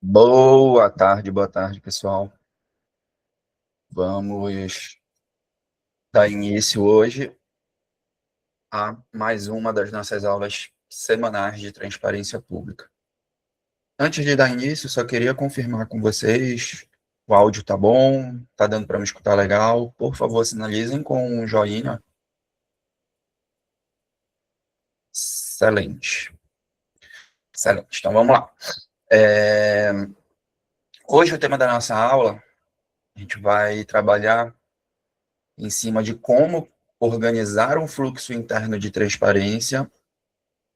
Boa tarde, pessoal. Vamos dar início hoje a mais uma das nossas aulas semanais de transparência pública. Antes de dar início, só queria confirmar com vocês, o áudio tá bom, tá dando para me escutar legal. Por favor, sinalizem com um joinha. Excelente. Excelente. Então, vamos lá. Hoje, o tema da nossa aula, a gente vai trabalhar em cima de como organizar um fluxo interno de transparência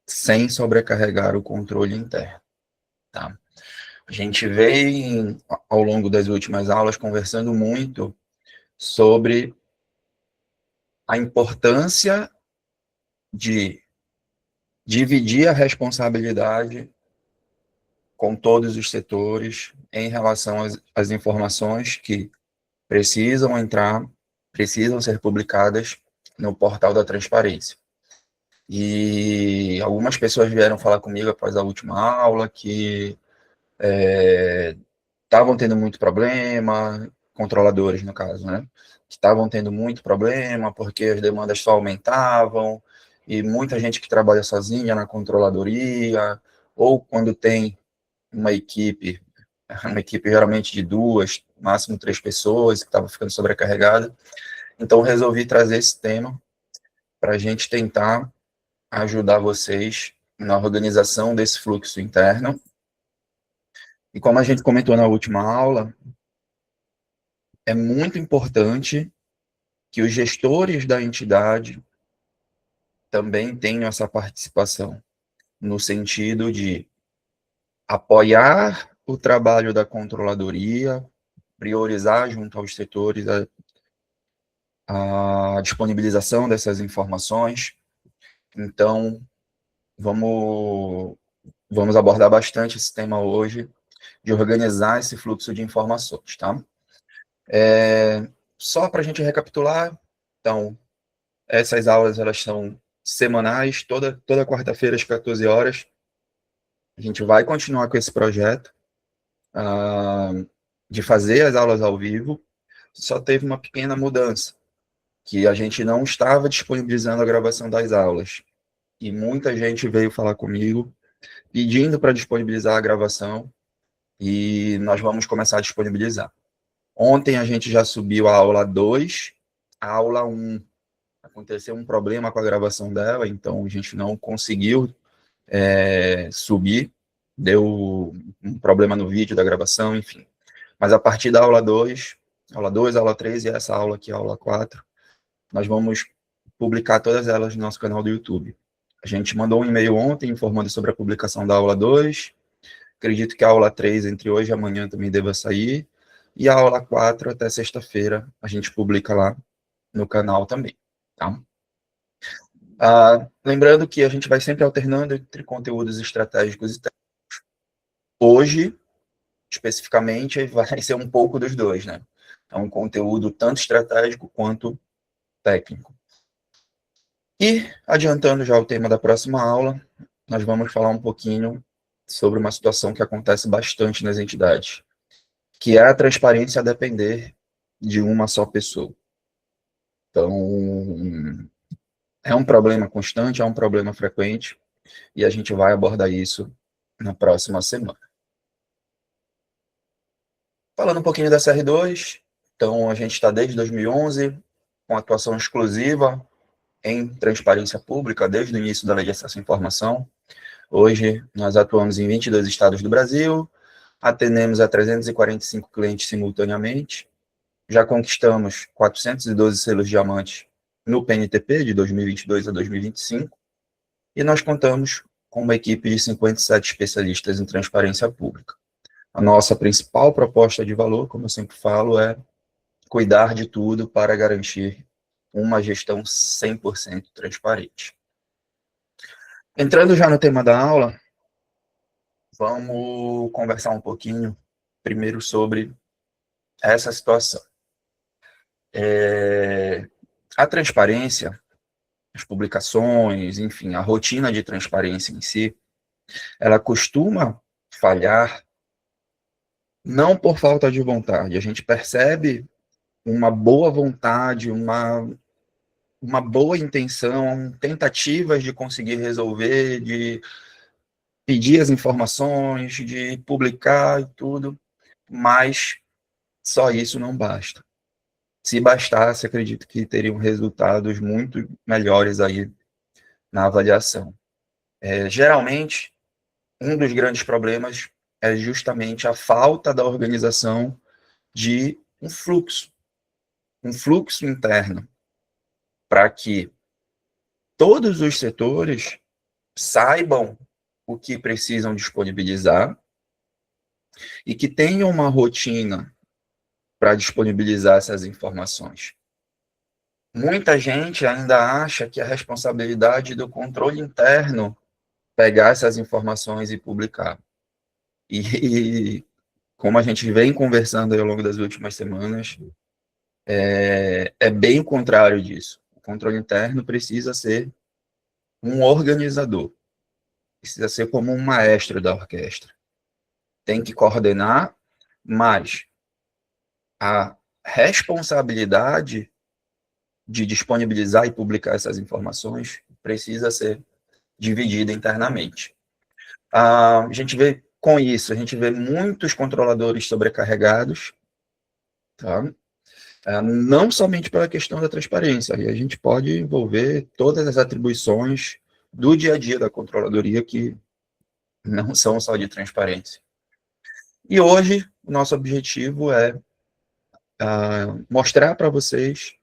sem sobrecarregar o controle interno. Tá? A gente vem, ao longo das últimas aulas, conversando muito sobre a importância de dividir a responsabilidade com todos os setores em relação às informações que precisam entrar, precisam ser publicadas no portal da transparência. E algumas pessoas vieram falar comigo após a última aula que estavam tendo muito problema, controladores no caso, né? Que estavam tendo muito problema porque as demandas só aumentavam e muita gente que trabalha sozinha na controladoria ou quando tem uma equipe geralmente de 2, máximo 3 pessoas, que estava ficando sobrecarregada. Então, resolvi trazer esse tema para a gente tentar ajudar vocês na organização desse fluxo interno. E como a gente comentou na última aula, é muito importante que os gestores da entidade também tenham essa participação, no sentido de apoiar o trabalho da controladoria, priorizar junto aos setores a disponibilização dessas informações. Então, vamos abordar bastante esse tema hoje, de organizar esse fluxo de informações, tá? Só para a gente recapitular, então, essas aulas, elas são semanais, toda quarta-feira às 14 horas, a gente vai continuar com esse projeto de fazer as aulas ao vivo, só teve uma pequena mudança, que a gente não estava disponibilizando a gravação das aulas, e muita gente veio falar comigo, pedindo para disponibilizar a gravação, e nós vamos começar a disponibilizar. Ontem a gente já subiu a aula 2, a aula 1 aconteceu um problema com a gravação dela, então a gente não conseguiu subir, deu um problema no vídeo da gravação, enfim. Mas a partir da aula 2, aula 3 e essa aula aqui, a aula 4, nós vamos publicar todas elas no nosso canal do YouTube. A gente mandou um e-mail ontem informando sobre a publicação da aula 2, acredito que a aula 3 entre hoje e amanhã também deva sair, e a aula 4 até sexta-feira a gente publica lá no canal também, tá? Lembrando que a gente vai sempre alternando entre conteúdos estratégicos e técnicos. Hoje, especificamente, vai ser um pouco dos dois, né? É um conteúdo tanto estratégico quanto técnico. E, adiantando já o tema da próxima aula, nós vamos falar um pouquinho sobre uma situação que acontece bastante nas entidades, que é a transparência a depender de uma só pessoa. Então, é um problema constante, é um problema frequente, e a gente vai abordar isso na próxima semana. Falando um pouquinho da CR2, então a gente está desde 2011 com atuação exclusiva em transparência pública, desde o início da Lei de Acesso à Informação. Hoje nós atuamos em 22 estados do Brasil, atendemos a 345 clientes simultaneamente, já conquistamos 412 selos diamantes no PNTP de 2022 a 2025, e nós contamos com uma equipe de 57 especialistas em transparência pública. A nossa principal proposta de valor, como eu sempre falo, é cuidar de tudo para garantir uma gestão 100% transparente. Entrando já no tema da aula, vamos conversar um pouquinho primeiro sobre essa situação. A transparência, as publicações, enfim, a rotina de transparência em si, ela costuma falhar não por falta de vontade. A gente percebe uma boa vontade, uma boa intenção, tentativas de conseguir resolver, de pedir as informações, de publicar e tudo, mas só isso não basta. Se bastasse, acredito que teriam resultados muito melhores aí na avaliação. Geralmente, um dos grandes problemas é justamente a falta da organização de um fluxo interno, para que todos os setores saibam o que precisam disponibilizar e que tenham uma rotina para disponibilizar essas informações. Muita gente ainda acha que a responsabilidade do controle interno pegar essas informações e publicar. E como a gente vem conversando ao longo das últimas semanas, é bem o contrário disso. O controle interno precisa ser um organizador, precisa ser como um maestro da orquestra. Tem que coordenar, mas a responsabilidade de disponibilizar e publicar essas informações precisa ser dividida internamente. A gente vê com isso, a gente vê muitos controladores sobrecarregados, tá? Não somente pela questão da transparência, e a gente pode envolver todas as atribuições do dia a dia da controladoria que não são só de transparência. E hoje, o nosso objetivo é mostrar para vocês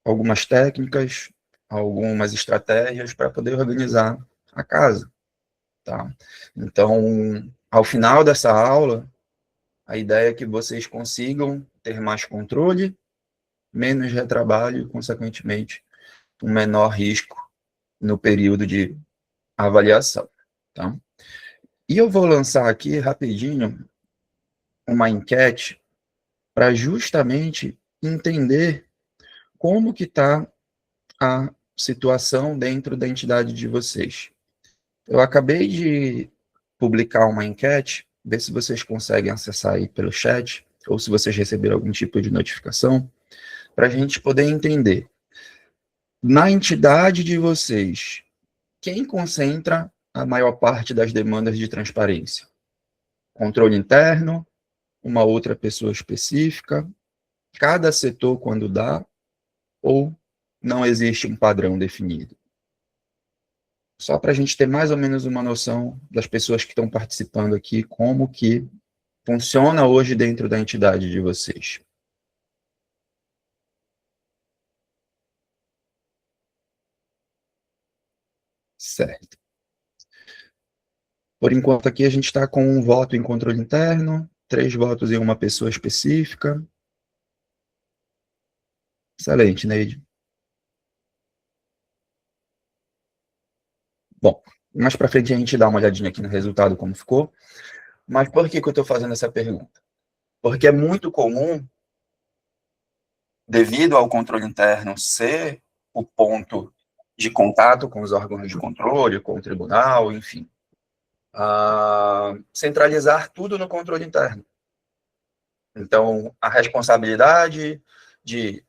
algumas técnicas, algumas estratégias para poder organizar a casa, tá? Então, ao final dessa aula, a ideia é que vocês consigam ter mais controle, menos retrabalho e, consequentemente, um menor risco no período de avaliação, tá? E eu vou lançar aqui rapidinho uma enquete para justamente entender como que está a situação dentro da entidade de vocês. Eu acabei de publicar uma enquete, ver se vocês conseguem acessar aí pelo chat, ou se vocês receberam algum tipo de notificação, para a gente poder entender. Na entidade de vocês, quem concentra a maior parte das demandas de transparência? Controle interno, uma outra pessoa específica, cada setor quando dá, ou não existe um padrão definido? Só para a gente ter mais ou menos uma noção das pessoas que estão participando aqui, como que funciona hoje dentro da entidade de vocês. Certo. Por enquanto aqui a gente está com um voto em controle interno, 3 votos em uma pessoa específica. Excelente, Neide. Bom, mais para frente a gente dá uma olhadinha aqui no resultado, como ficou. Mas por que eu estou fazendo essa pergunta? Porque é muito comum, devido ao controle interno ser o ponto de contato com os órgãos de controle, com o tribunal, enfim, centralizar tudo no controle interno. Então, a responsabilidade de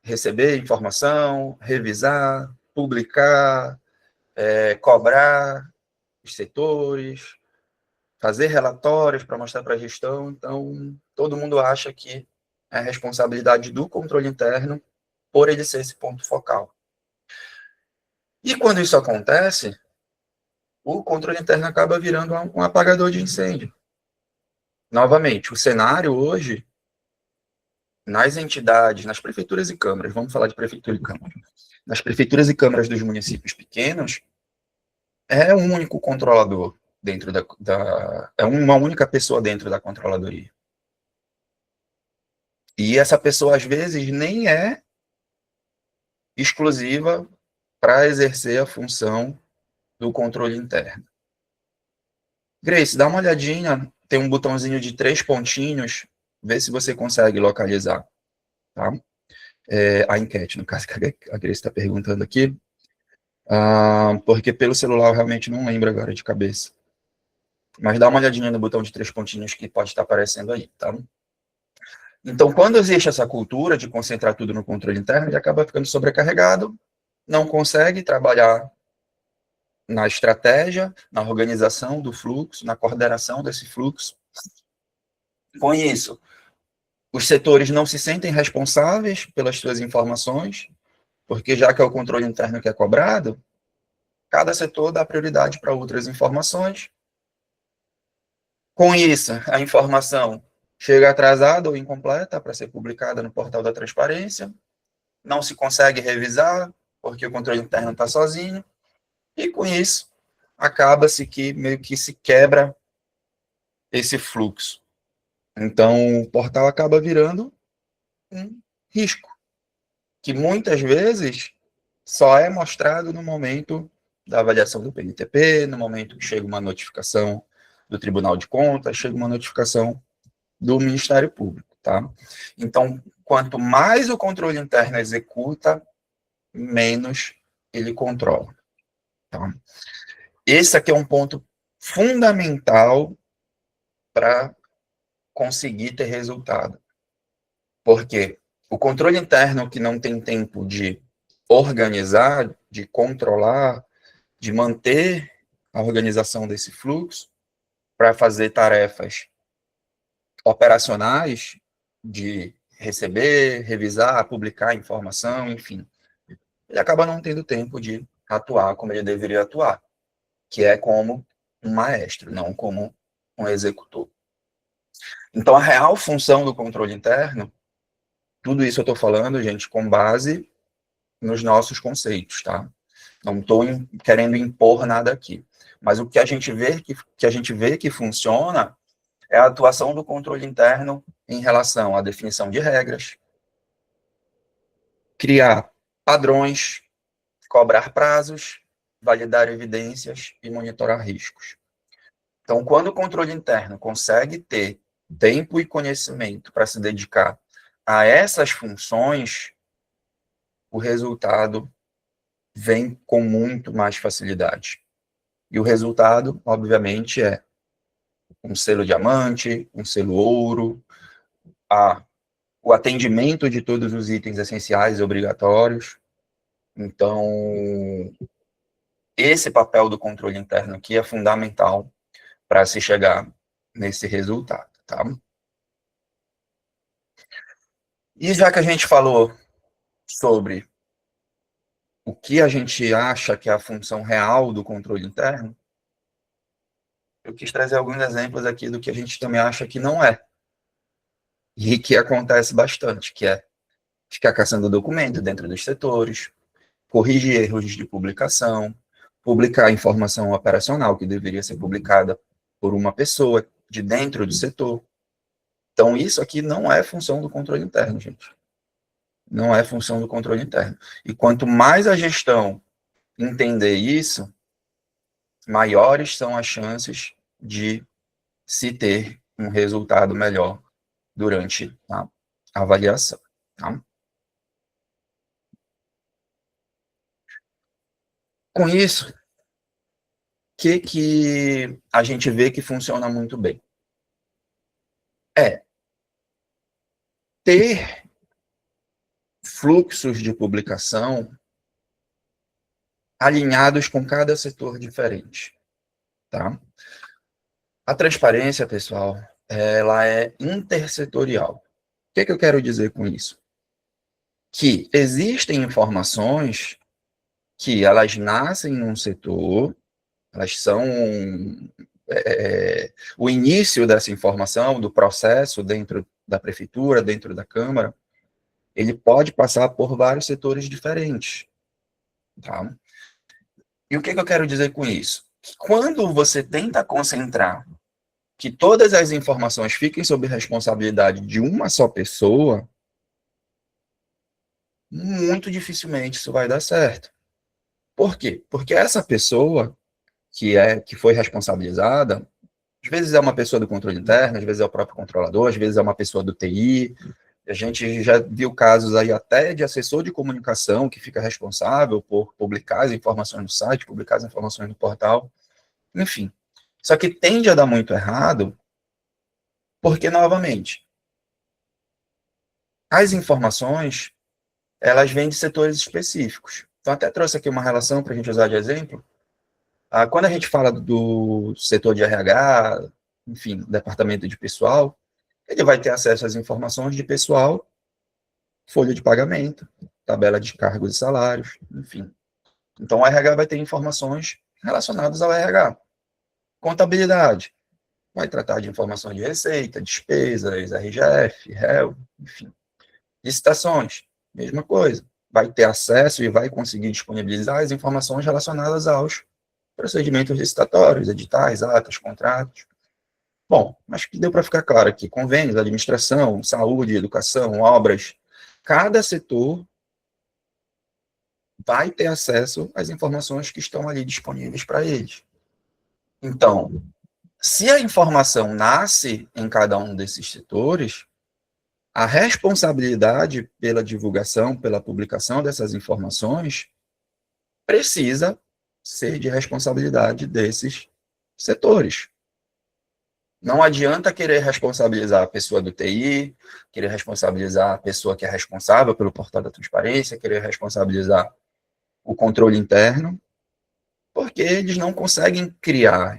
receber informação, revisar, publicar, cobrar os setores, fazer relatórios para mostrar para a gestão. Então, todo mundo acha que é responsabilidade do controle interno por ele ser esse ponto focal. E quando isso acontece, o controle interno acaba virando um apagador de incêndio. Novamente, o cenário hoje, nas entidades, nas prefeituras e câmaras, vamos falar de prefeitura e câmara, nas prefeituras e câmaras dos municípios pequenos, é um único controlador dentro é uma única pessoa dentro da controladoria. E essa pessoa, às vezes, nem é exclusiva para exercer a função do controle interno. Grace, dá uma olhadinha, tem um botãozinho de 3 pontinhos, vê se você consegue localizar, tá? A enquete, no caso, que a Grace está perguntando aqui, porque pelo celular eu realmente não lembro agora de cabeça. Mas dá uma olhadinha no botão de 3 pontinhos que pode estar aparecendo aí, tá? Então, quando existe essa cultura de concentrar tudo no controle interno, ele acaba ficando sobrecarregado, não consegue trabalhar na estratégia, na organização do fluxo, na coordenação desse fluxo. Com isso, os setores não se sentem responsáveis pelas suas informações, porque já que é o controle interno que é cobrado, cada setor dá prioridade para outras informações. Com isso, a informação chega atrasada ou incompleta para ser publicada no portal da transparência, não se consegue revisar, porque o controle interno está sozinho, e com isso, acaba-se que meio que se quebra esse fluxo. Então, o portal acaba virando um risco, que muitas vezes só é mostrado no momento da avaliação do PNTP, no momento que chega uma notificação do Tribunal de Contas, chega uma notificação do Ministério Público, tá? Então, quanto mais o controle interno executa, menos ele controla, tá? Esse aqui é um ponto fundamental para conseguir ter resultado. Porque o controle interno que não tem tempo de organizar, de controlar, de manter a organização desse fluxo para fazer tarefas operacionais de receber, revisar, publicar informação, enfim. Ele acaba não tendo tempo de atuar como ele deveria atuar, que é como um maestro, não como um executor. Então, a real função do controle interno, tudo isso eu estou falando, gente, com base nos nossos conceitos, tá? Não estou querendo impor nada aqui. Mas o que a gente vê que funciona é a atuação do controle interno em relação à definição de regras, criar padrões, cobrar prazos, validar evidências e monitorar riscos. Então, quando o controle interno consegue ter tempo e conhecimento para se dedicar a essas funções, o resultado vem com muito mais facilidade. E o resultado, obviamente, é um selo diamante, um selo ouro, o atendimento de todos os itens essenciais e obrigatórios. Então, esse papel do controle interno aqui é fundamental para se chegar nesse resultado, tá? E já que a gente falou sobre o que a gente acha que é a função real do controle interno, eu quis trazer alguns exemplos aqui do que a gente também acha que não é. E que acontece bastante, que é ficar caçando documento dentro dos setores, corrigir erros de publicação, publicar informação operacional que deveria ser publicada por uma pessoa de dentro do setor. Então, isso aqui não é função do controle interno, gente. Não é função do controle interno. E quanto mais a gestão entender isso, maiores são as chances de se ter um resultado melhor durante a avaliação. Tá? Com isso, o que a gente vê que funciona muito bem? É ter fluxos de publicação alinhados com cada setor diferente. Tá? A transparência, pessoal, ela é intersetorial. O que eu quero dizer com isso? Que existem informações que elas nascem num setor, elas são o início dessa informação, do processo dentro da prefeitura, dentro da Câmara, ele pode passar por vários setores diferentes. Tá? E o que eu quero dizer com isso? Que quando você tenta concentrar que todas as informações fiquem sob responsabilidade de uma só pessoa, muito dificilmente isso vai dar certo. Por quê? Porque essa pessoa que foi responsabilizada, às vezes é uma pessoa do controle interno, às vezes é o próprio controlador, às vezes é uma pessoa do TI. A gente já viu casos aí até de assessor de comunicação que fica responsável por publicar as informações no site, publicar as informações no portal. Enfim, Só que tende a dar muito errado, porque, novamente, as informações, elas vêm de setores específicos. Então, até trouxe aqui uma relação para a gente usar de exemplo. Quando a gente fala do setor de RH, enfim, departamento de pessoal, ele vai ter acesso às informações de pessoal, folha de pagamento, tabela de cargos e salários, enfim. Então, o RH vai ter informações relacionadas ao RH. Contabilidade vai tratar de informações de receita, despesas, RGF, réu, enfim. Licitações, mesma coisa. Vai ter acesso e vai conseguir disponibilizar as informações relacionadas aos procedimentos licitatórios, editais, atas, contratos. Bom, acho que deu para ficar claro aqui. Convênios, administração, saúde, educação, obras. Cada setor vai ter acesso às informações que estão ali disponíveis para eles. Então, se a informação nasce em cada um desses setores, a responsabilidade pela divulgação, pela publicação dessas informações, precisa ser de responsabilidade desses setores. Não adianta querer responsabilizar a pessoa do TI, querer responsabilizar a pessoa que é responsável pelo portal da transparência, querer responsabilizar o controle interno, porque eles não conseguem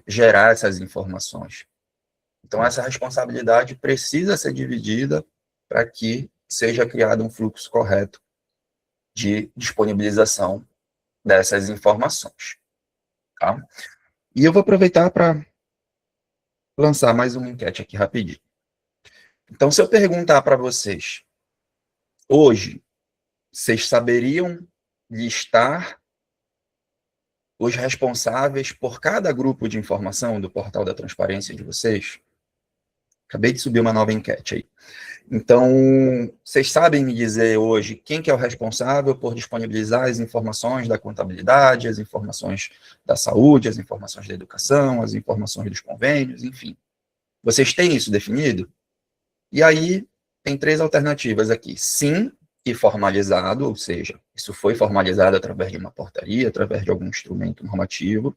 gerar essas informações. Então, essa responsabilidade precisa ser dividida para que seja criado um fluxo correto de disponibilização dessas informações. Tá? E eu vou aproveitar para lançar mais uma enquete aqui rapidinho. Então, se eu perguntar para vocês, hoje, vocês saberiam listar os responsáveis por cada grupo de informação do portal da transparência de vocês? Acabei de subir uma nova enquete aí. Então, vocês sabem me dizer hoje quem que é o responsável por disponibilizar as informações da contabilidade, as informações da saúde, as informações da educação, as informações dos convênios, enfim. Vocês têm isso definido? E aí, tem 3 alternativas aqui. Sim, e formalizado, ou seja, isso foi formalizado através de uma portaria, através de algum instrumento normativo.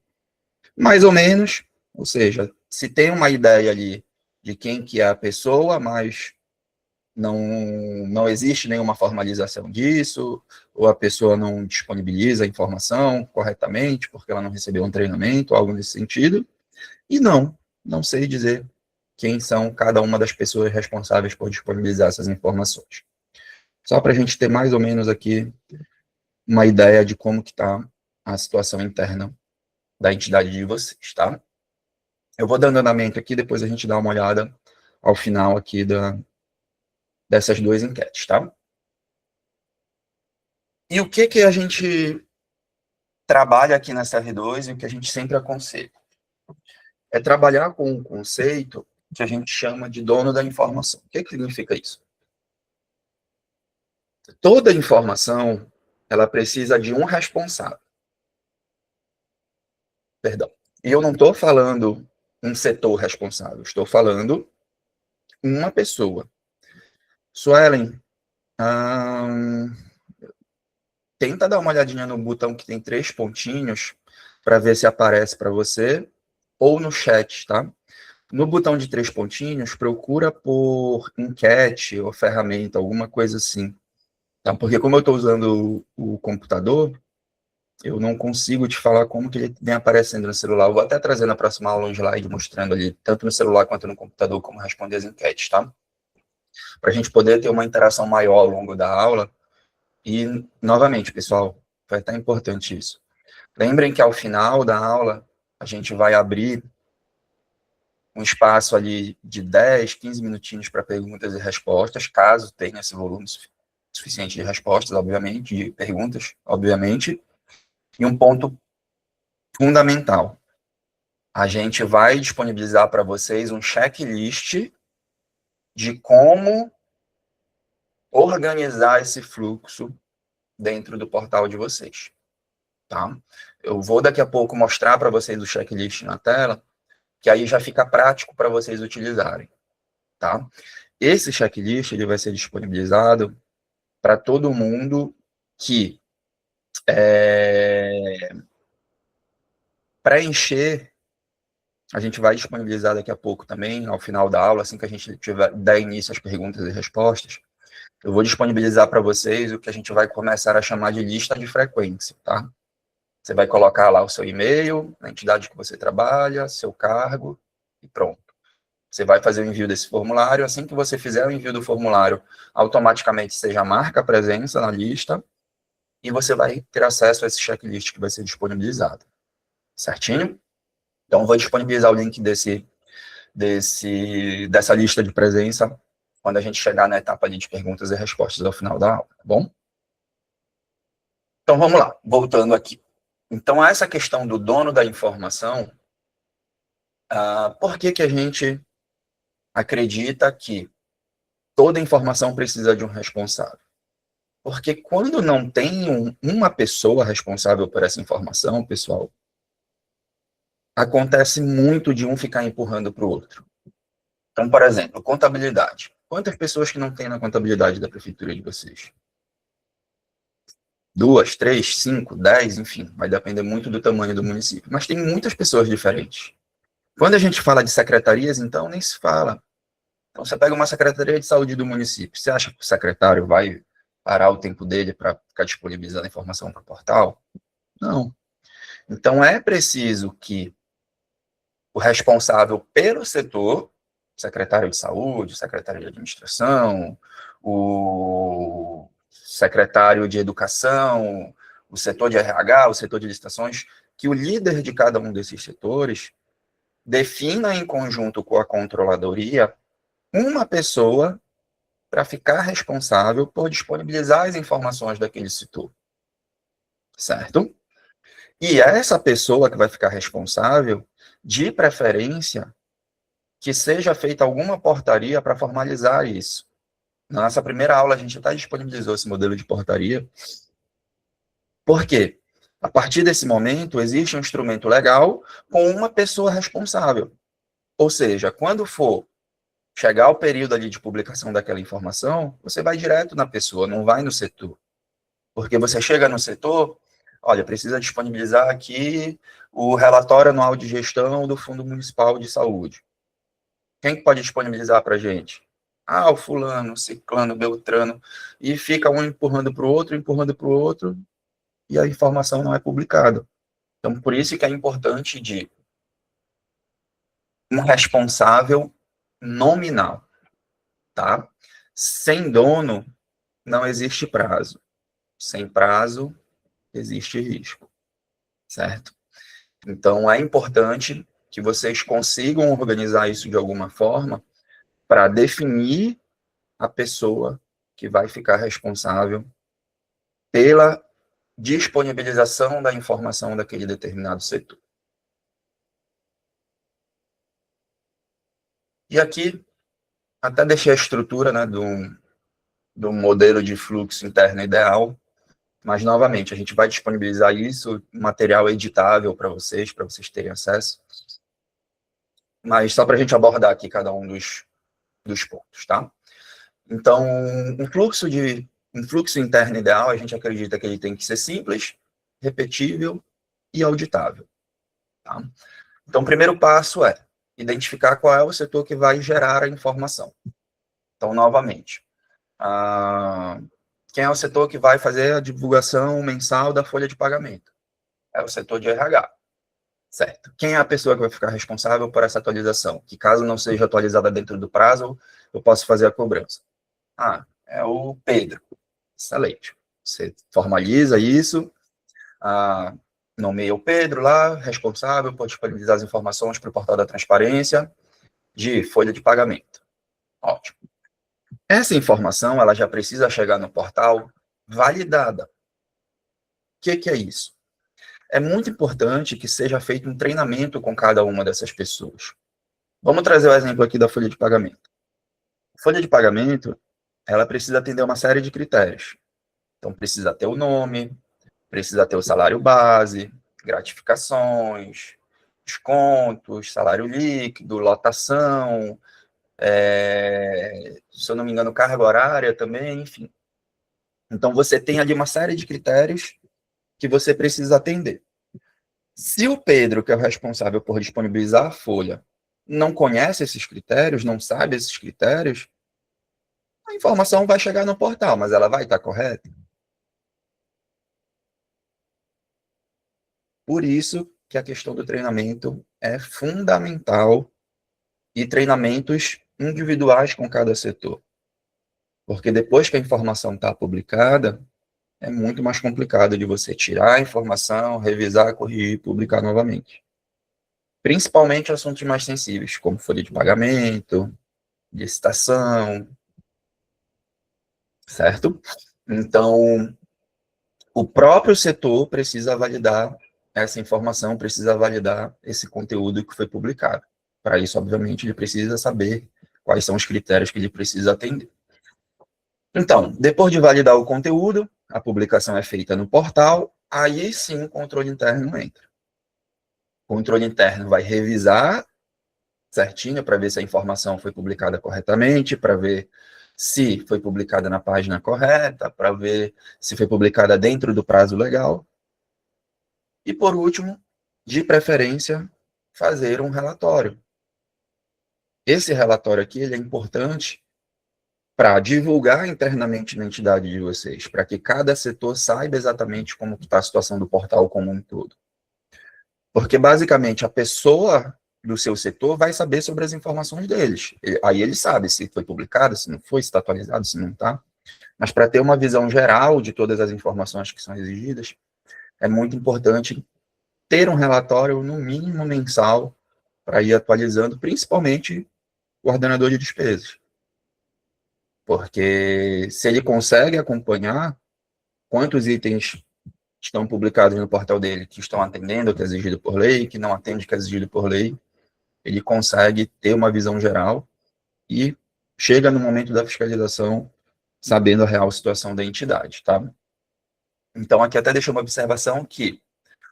Mais ou menos, ou seja, se tem uma ideia ali de quem que é a pessoa, mas não existe nenhuma formalização disso, ou a pessoa não disponibiliza a informação corretamente, porque ela não recebeu um treinamento, algo nesse sentido. E não sei dizer quem são cada uma das pessoas responsáveis por disponibilizar essas informações. Só para a gente ter mais ou menos aqui uma ideia de como que está a situação interna da entidade de vocês, tá? Eu vou dando andamento aqui, depois a gente dá uma olhada ao final aqui dessas 2 enquetes, tá? E o que a gente trabalha aqui nessa R2 e o que a gente sempre aconselha? É trabalhar com um conceito que a gente chama de dono da informação. O que significa isso? Toda informação, ela precisa de um responsável. Perdão. E eu não estou falando um setor responsável, estou falando uma pessoa. Suelen, tenta dar uma olhadinha no botão que tem 3 pontinhos para ver se aparece para você, ou no chat, tá? No botão de 3 pontinhos, procura por enquete ou ferramenta, alguma coisa assim. Tá? Porque como eu estou usando o computador, eu não consigo te falar como que ele vem aparecendo no celular. Eu vou até trazer na próxima aula um slide mostrando ali, tanto no celular quanto no computador, como responder as enquetes, tá? Para a gente poder ter uma interação maior ao longo da aula. E, novamente, pessoal, vai estar importante isso. Lembrem que ao final da aula, a gente vai abrir um espaço ali de 10, 15 minutinhos para perguntas e respostas, caso tenha esse volume suficiente de respostas, obviamente, de perguntas, obviamente. E um ponto fundamental, a gente vai disponibilizar para vocês um checklist de como organizar esse fluxo dentro do portal de vocês, tá? Eu vou daqui a pouco mostrar para vocês o checklist na tela, que aí já fica prático para vocês utilizarem, tá? Esse checklist ele vai ser disponibilizado para todo mundo que preencher A gente vai disponibilizar daqui a pouco também, ao final da aula, assim que a gente der início às perguntas e respostas, eu vou disponibilizar para vocês o que a gente vai começar a chamar de lista de frequência, tá? Você vai colocar lá o seu e-mail, a entidade que você trabalha, seu cargo e pronto. Você vai fazer o envio desse formulário. Assim que você fizer o envio do formulário, automaticamente você já marca a presença na lista e você vai ter acesso a esse checklist que vai ser disponibilizado. Certinho? Então, vou disponibilizar o link dessa lista de presença quando a gente chegar na etapa de perguntas e respostas ao final da aula, tá bom? Então, vamos lá, voltando aqui. Então, essa questão do dono da informação, por que a gente acredita que toda informação precisa de um responsável? Porque quando não tem uma pessoa responsável por essa informação, pessoal, acontece muito de um ficar empurrando para o outro. Então, por exemplo, contabilidade. Quantas pessoas que não tem na contabilidade da prefeitura de vocês? 2, 3, 5, 10, enfim, vai depender muito do tamanho do município. Mas tem muitas pessoas diferentes. Quando a gente fala de secretarias, então, nem se fala. Então, você pega uma secretaria de saúde do município, você acha que o secretário vai parar o tempo dele para ficar disponibilizando a informação para o portal? Não. Então, é preciso que o responsável pelo setor, secretário de saúde, secretário de administração, o secretário de educação, o setor de RH, o setor de licitações, que o líder de cada um desses setores defina em conjunto com a controladoria uma pessoa para ficar responsável por disponibilizar as informações daquele setor. Certo? E essa pessoa que vai ficar responsável, de preferência, que seja feita alguma portaria para formalizar isso. Na nossa primeira aula, a gente até disponibilizou esse modelo de portaria. Por quê? A partir desse momento, existe um instrumento legal com uma pessoa responsável. Ou seja, quando for chegar o período ali de publicação daquela informação, você vai direto na pessoa, não vai no setor. Porque você chega no setor, olha, precisa disponibilizar aqui o relatório anual de gestão do Fundo Municipal de Saúde. Quem pode disponibilizar para a gente? Ah, o fulano, ciclano, beltrano. E fica um empurrando para o outro, e a informação não é publicada. Então, por isso que é importante de um responsável nominal, tá? Sem dono, não existe prazo. Sem prazo, existe risco, certo? Então, é importante que vocês consigam organizar isso de alguma forma para definir a pessoa que vai ficar responsável pela disponibilização da informação daquele determinado setor. E aqui, até deixei a estrutura, né, do modelo de fluxo interno ideal, mas, novamente, a gente vai disponibilizar isso, material editável para vocês terem acesso, mas só para a gente abordar aqui cada um dos pontos, tá? Então, um fluxo interno ideal, a gente acredita que ele tem que ser simples, repetível e auditável. Tá? Então, o primeiro passo é identificar qual é o setor que vai gerar a informação. Então, novamente, quem é o setor que vai fazer a divulgação mensal da folha de pagamento? É o setor de RH. Certo. Quem é a pessoa que vai ficar responsável por essa atualização? Que caso não seja atualizada dentro do prazo, eu posso fazer a cobrança. É o Pedro. Excelente. Você formaliza isso, nomeia o Pedro lá, responsável por disponibilizar as informações para o portal da transparência de folha de pagamento. Ótimo. Essa informação, ela já precisa chegar no portal validada. O que é isso? É muito importante que seja feito um treinamento com cada uma dessas pessoas. Vamos trazer o exemplo aqui da folha de pagamento. A folha de pagamento, ela precisa atender uma série de critérios. Então, precisa ter o nome, precisa ter o salário base, gratificações, descontos, salário líquido, lotação, se eu não me engano, carga horária também, enfim. Então, você tem ali uma série de critérios que você precisa atender, Se o Pedro, que é o responsável por disponibilizar a folha, não conhece esses critérios, não sabe esses critérios, a informação vai chegar no portal, mas ela vai estar correta? Por isso que a questão do treinamento é fundamental e treinamentos individuais com cada setor. Porque depois que a informação está publicada, é muito mais complicado de você tirar a informação, revisar, corrigir e publicar novamente. Principalmente assuntos mais sensíveis, como folha de pagamento, licitação, certo? Então, o próprio setor precisa validar essa informação, precisa validar esse conteúdo que foi publicado. Para isso, obviamente, ele precisa saber quais são os critérios que ele precisa atender. Então, depois de validar o conteúdo, a publicação é feita no portal, aí sim o controle interno entra. O controle interno vai revisar certinho para ver se a informação foi publicada corretamente, para ver se foi publicada na página correta, para ver se foi publicada dentro do prazo legal. E, por último, de preferência, fazer um relatório. Esse relatório aqui ele é importante para divulgar internamente na entidade de vocês, para que cada setor saiba exatamente como está a situação do portal como um todo. Porque, basicamente, a pessoa do seu setor vai saber sobre as informações deles. Aí ele sabe se foi publicado, se não foi, se está atualizado, se não está. Mas para ter uma visão geral de todas as informações que são exigidas, é muito importante ter um relatório, no mínimo mensal, para ir atualizando, principalmente o ordenador de despesas. Porque se ele consegue acompanhar quantos itens estão publicados no portal dele que estão atendendo o que é exigido por lei, que não atende o que é exigido por lei, ele consegue ter uma visão geral e chega no momento da fiscalização sabendo a real situação da entidade, tá? Então, aqui até deixou uma observação que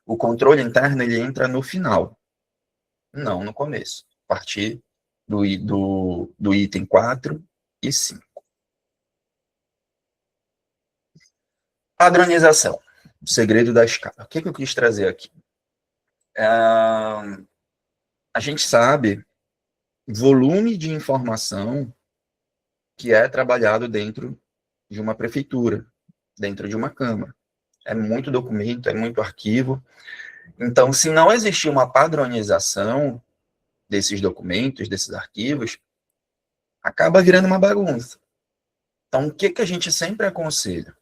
o controle interno ele entra no final, não no começo, a partir do item 4 e 5. Padronização, o segredo da escala. O que eu quis trazer aqui? A gente sabe volume de informação que é trabalhado dentro de uma prefeitura, dentro de uma Câmara. É muito documento, é muito arquivo. Então, se não existir uma padronização desses documentos, desses arquivos, acaba virando uma bagunça. Então, o que a gente sempre aconselha?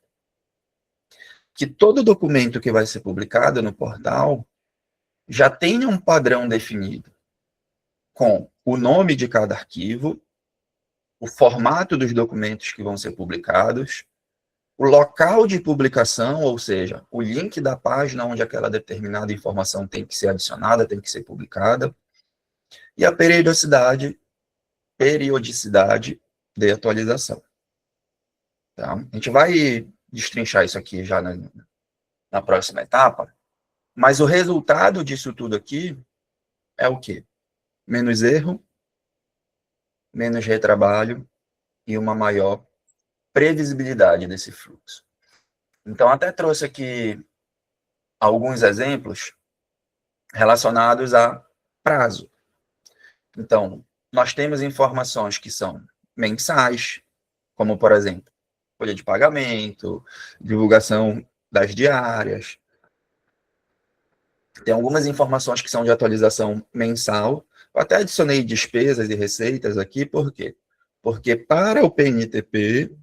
Que todo documento que vai ser publicado no portal já tenha um padrão definido, com o nome de cada arquivo, o formato dos documentos que vão ser publicados, o local de publicação, ou seja, o link da página onde aquela determinada informação tem que ser adicionada, tem que ser publicada, e a periodicidade de atualização. Tá? A gente vai destrinchar isso aqui já na próxima etapa, mas o resultado disso tudo aqui é o quê? Menos erro, menos retrabalho e uma maior previsibilidade desse fluxo. Então, até trouxe aqui alguns exemplos relacionados a prazo. Então, nós temos informações que são mensais, como, por exemplo, folha de pagamento, divulgação das diárias. Tem algumas informações que são de atualização mensal. Eu até adicionei despesas e receitas aqui, por quê? Porque para o PNTP,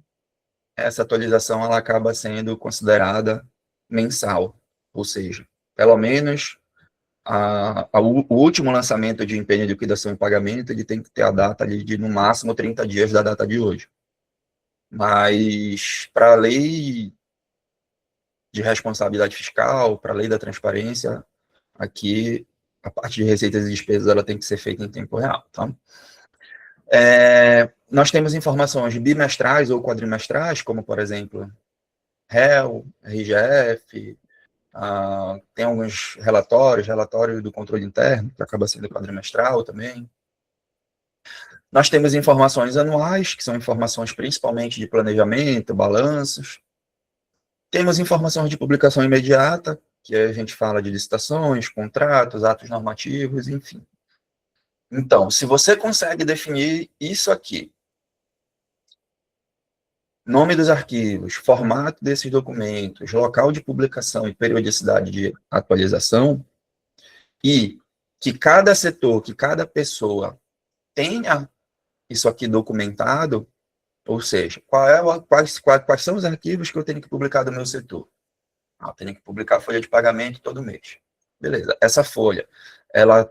essa atualização ela acaba sendo considerada mensal, ou seja, pelo menos o último lançamento de empenho de liquidação e pagamento ele tem que ter a data de no máximo 30 dias da data de hoje. Mas para a lei de responsabilidade fiscal, para a lei da transparência, aqui a parte de receitas e despesas ela tem que ser feita em tempo real, tá? Nós temos informações bimestrais ou quadrimestrais, como, por exemplo, REL, RGF, tem alguns relatórios do controle interno, que acaba sendo quadrimestral também. Nós temos informações anuais, que são informações principalmente de planejamento, balanços. Temos informações de publicação imediata, que a gente fala de licitações, contratos, atos normativos, enfim. Então, se você consegue definir isso aqui, nome dos arquivos, formato desses documentos, local de publicação e periodicidade de atualização, e que cada setor, que cada pessoa tenha isso aqui documentado, ou seja, quais são os arquivos que eu tenho que publicar do meu setor? Eu tenho que publicar a folha de pagamento todo mês. Beleza, essa folha, ela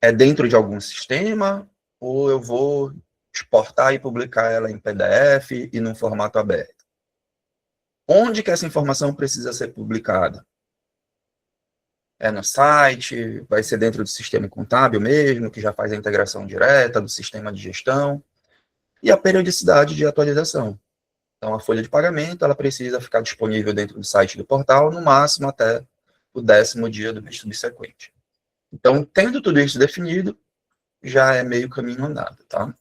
é dentro de algum sistema, ou eu vou exportar e publicar ela em PDF e num formato aberto? Onde que essa informação precisa ser publicada? É no site, vai ser dentro do sistema contábil mesmo, que já faz a integração direta do sistema de gestão, e a periodicidade de atualização. Então, a folha de pagamento, ela precisa ficar disponível dentro do site do portal, no máximo até o 10º dia do mês subsequente. Então, tendo tudo isso definido, já é meio caminho andado, tá?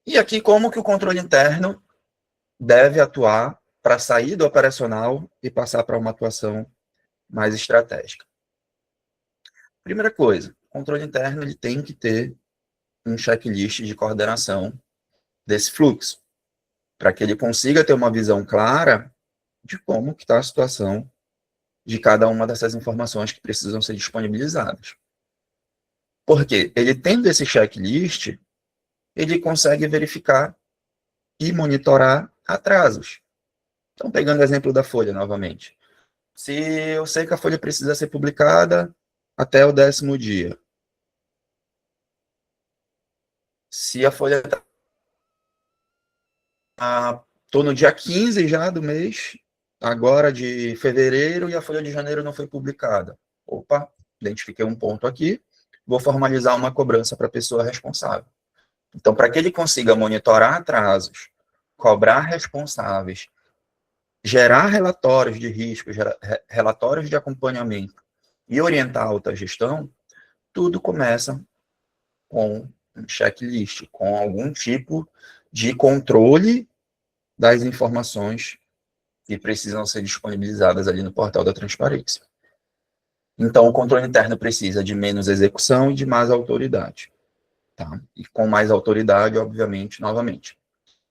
E aqui, como que o controle interno deve atuar para sair do operacional e passar para uma atuação mais estratégica? Primeira coisa, o controle interno ele tem que ter um checklist de coordenação desse fluxo, para que ele consiga ter uma visão clara de como que está a situação de cada uma dessas informações que precisam ser disponibilizadas. Porque ele tendo esse checklist, ele consegue verificar e monitorar atrasos. Então, pegando o exemplo da folha novamente. Se eu sei que a folha precisa ser publicada até o 10º dia. Se a folha está... Estou no dia 15 já do mês, agora de fevereiro, e a folha de janeiro não foi publicada. Opa, identifiquei um ponto aqui, vou formalizar uma cobrança para a pessoa responsável. Então, para que ele consiga monitorar atrasos, cobrar responsáveis, gerar relatórios de risco, relatórios de acompanhamento e orientar a alta gestão, tudo começa com um checklist, com algum tipo de controle das informações que precisam ser disponibilizadas ali no portal da transparência. Então, o controle interno precisa de menos execução e de mais autoridade. Tá? E com mais autoridade, obviamente, novamente,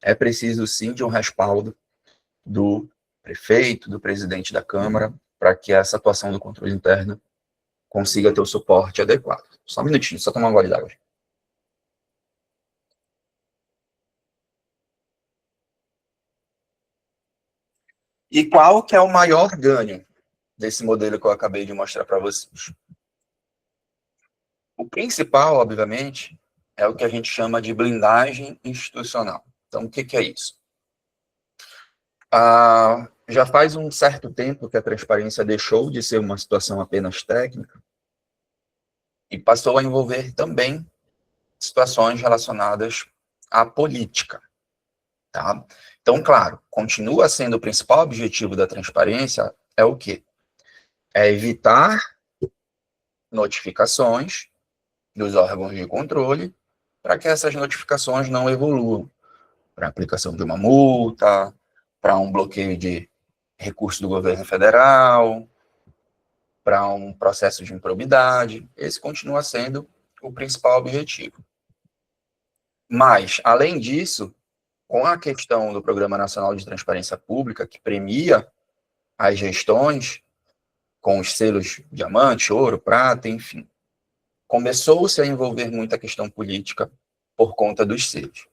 é preciso sim de um respaldo do prefeito, do presidente da Câmara, para que essa atuação do controle interno consiga ter o suporte adequado. Só um minutinho, só tomar uma gole d'água. E qual que é o maior ganho desse modelo que eu acabei de mostrar para vocês? O principal, obviamente, é o que a gente chama de blindagem institucional. Então, o que, que é isso? Já faz um certo tempo que a transparência deixou de ser uma situação apenas técnica e passou a envolver também situações relacionadas à política. Tá? Então, claro, continua sendo o principal objetivo da transparência é o quê? É evitar notificações dos órgãos de controle para que essas notificações não evoluam para a aplicação de uma multa, para um bloqueio de recurso do governo federal, para um processo de improbidade. Esse continua sendo o principal objetivo. Mas, além disso, com a questão do Programa Nacional de Transparência Pública, que premia as gestões com os selos diamante, ouro, prata, enfim, começou-se a envolver muita questão política por conta dos selos.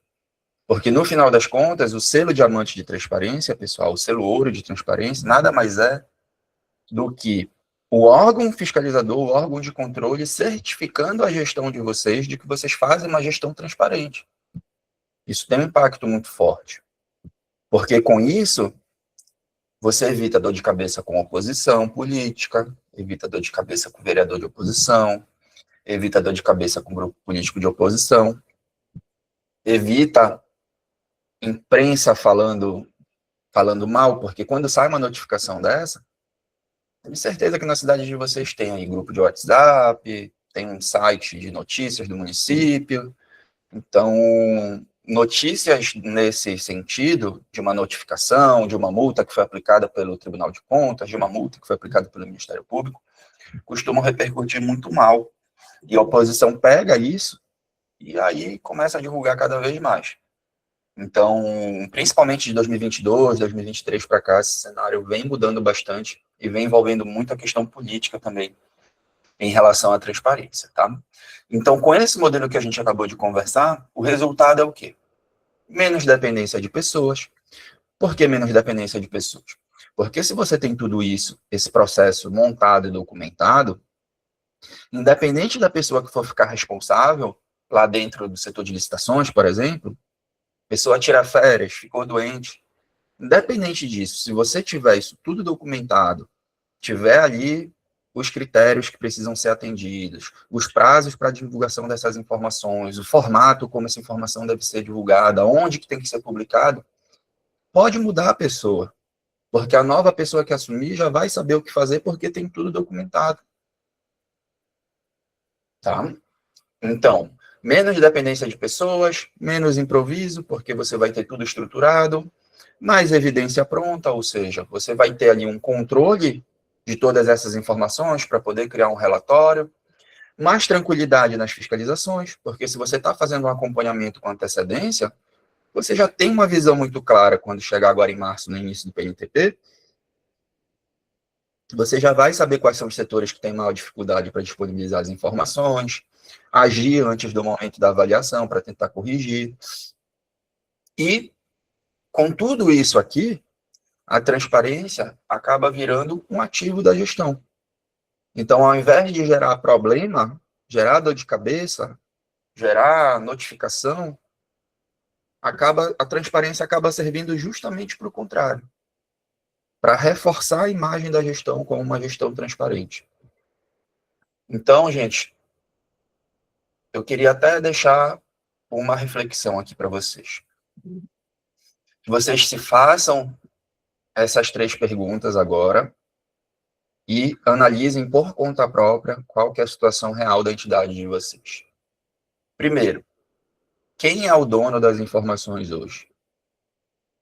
Porque, no final das contas, o selo diamante de transparência, pessoal, o selo ouro de transparência, nada mais é do que o órgão fiscalizador, o órgão de controle, certificando a gestão de vocês, de que vocês fazem uma gestão transparente. Isso tem um impacto muito forte. Porque, com isso, você evita dor de cabeça com oposição política, evita dor de cabeça com vereador de oposição, evita dor de cabeça com grupo político de oposição, evita imprensa falando mal, porque quando sai uma notificação dessa, tenho certeza que na cidade de vocês tem aí grupo de WhatsApp, tem um site de notícias do município. Então, notícias nesse sentido, de uma notificação, de uma multa que foi aplicada pelo Tribunal de Contas, de uma multa que foi aplicada pelo Ministério Público, costumam repercutir muito mal. E a oposição pega isso e aí começa a divulgar cada vez mais. Então, principalmente de 2022, 2023 para cá, esse cenário vem mudando bastante e vem envolvendo muito a questão política também em relação à transparência, tá? Então, com esse modelo que a gente acabou de conversar, o resultado é o quê? Menos dependência de pessoas. Por que menos dependência de pessoas? Porque se você tem tudo isso, esse processo montado e documentado, independente da pessoa que for ficar responsável, lá dentro do setor de licitações, por exemplo, a pessoa tira férias, ficou doente, independente disso, se você tiver isso tudo documentado, tiver ali os critérios que precisam ser atendidos, os prazos para divulgação dessas informações, o formato como essa informação deve ser divulgada, onde que tem que ser publicado, pode mudar a pessoa, porque a nova pessoa que assumir já vai saber o que fazer porque tem tudo documentado. Tá? Então, menos dependência de pessoas, menos improviso, porque você vai ter tudo estruturado, mais evidência pronta, ou seja, você vai ter ali um controle de todas essas informações para poder criar um relatório, mais tranquilidade nas fiscalizações, porque se você está fazendo um acompanhamento com antecedência, você já tem uma visão muito clara quando chegar agora em março, no início do PNTP, você já vai saber quais são os setores que têm maior dificuldade para disponibilizar as informações, agir antes do momento da avaliação para tentar corrigir. E, com tudo isso aqui, a transparência acaba virando um ativo da gestão. Então, ao invés de gerar problema, gerar dor de cabeça, gerar notificação, a transparência acaba servindo justamente para o contrário, para reforçar a imagem da gestão como uma gestão transparente. Então, gente, eu queria até deixar uma reflexão aqui para vocês. Que vocês se façam essas 3 perguntas agora e analisem por conta própria qual que é a situação real da entidade de vocês. Primeiro, quem é o dono das informações hoje?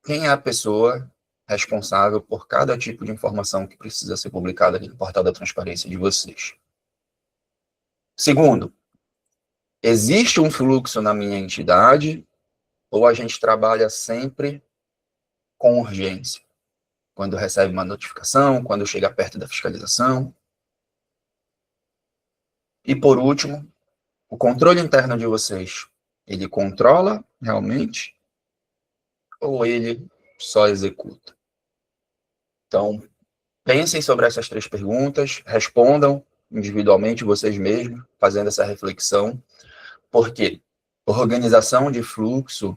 Quem é a pessoa responsável por cada tipo de informação que precisa ser publicada aqui no portal da transparência de vocês? Segundo, existe um fluxo na minha entidade ou a gente trabalha sempre com urgência? Quando recebe uma notificação, quando chega perto da fiscalização. E, por último, o controle interno de vocês, ele controla realmente ou ele só executa? Então, pensem sobre essas 3 perguntas, respondam individualmente vocês mesmos, fazendo essa reflexão, porque organização de fluxo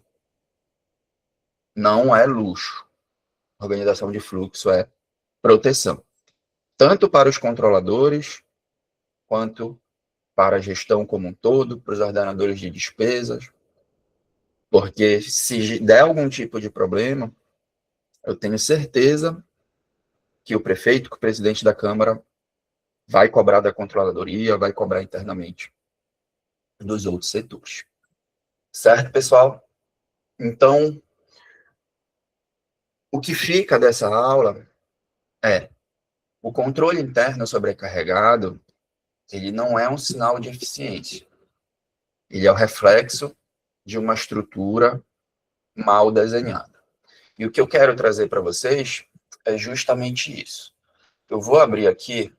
não é luxo. Organização de fluxo é proteção, tanto para os controladores, quanto para a gestão como um todo, para os ordenadores de despesas, porque se der algum tipo de problema, eu tenho certeza que o prefeito, que o presidente da Câmara vai cobrar da controladoria, vai cobrar internamente dos outros setores. Certo, pessoal? Então, o que fica dessa aula é o controle interno sobrecarregado, ele não é um sinal de eficiência. Ele é o reflexo de uma estrutura mal desenhada. E o que eu quero trazer para vocês é justamente isso. Eu vou abrir aqui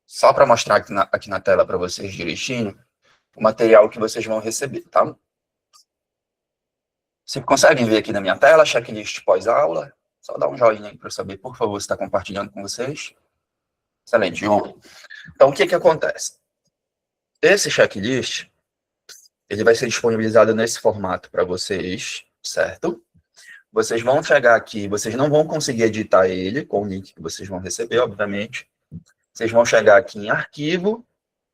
só para mostrar aqui na tela para vocês direitinho o material que vocês vão receber, tá? Vocês conseguem ver aqui na minha tela, checklist pós-aula? Só dá um joinha aí para eu saber, por favor, se está compartilhando com vocês. Excelente, João. Então, o que acontece? Esse checklist, ele vai ser disponibilizado nesse formato para vocês, certo? Vocês vão chegar aqui, vocês não vão conseguir editar ele com o link que vocês vão receber, obviamente. Vocês vão chegar aqui em arquivo,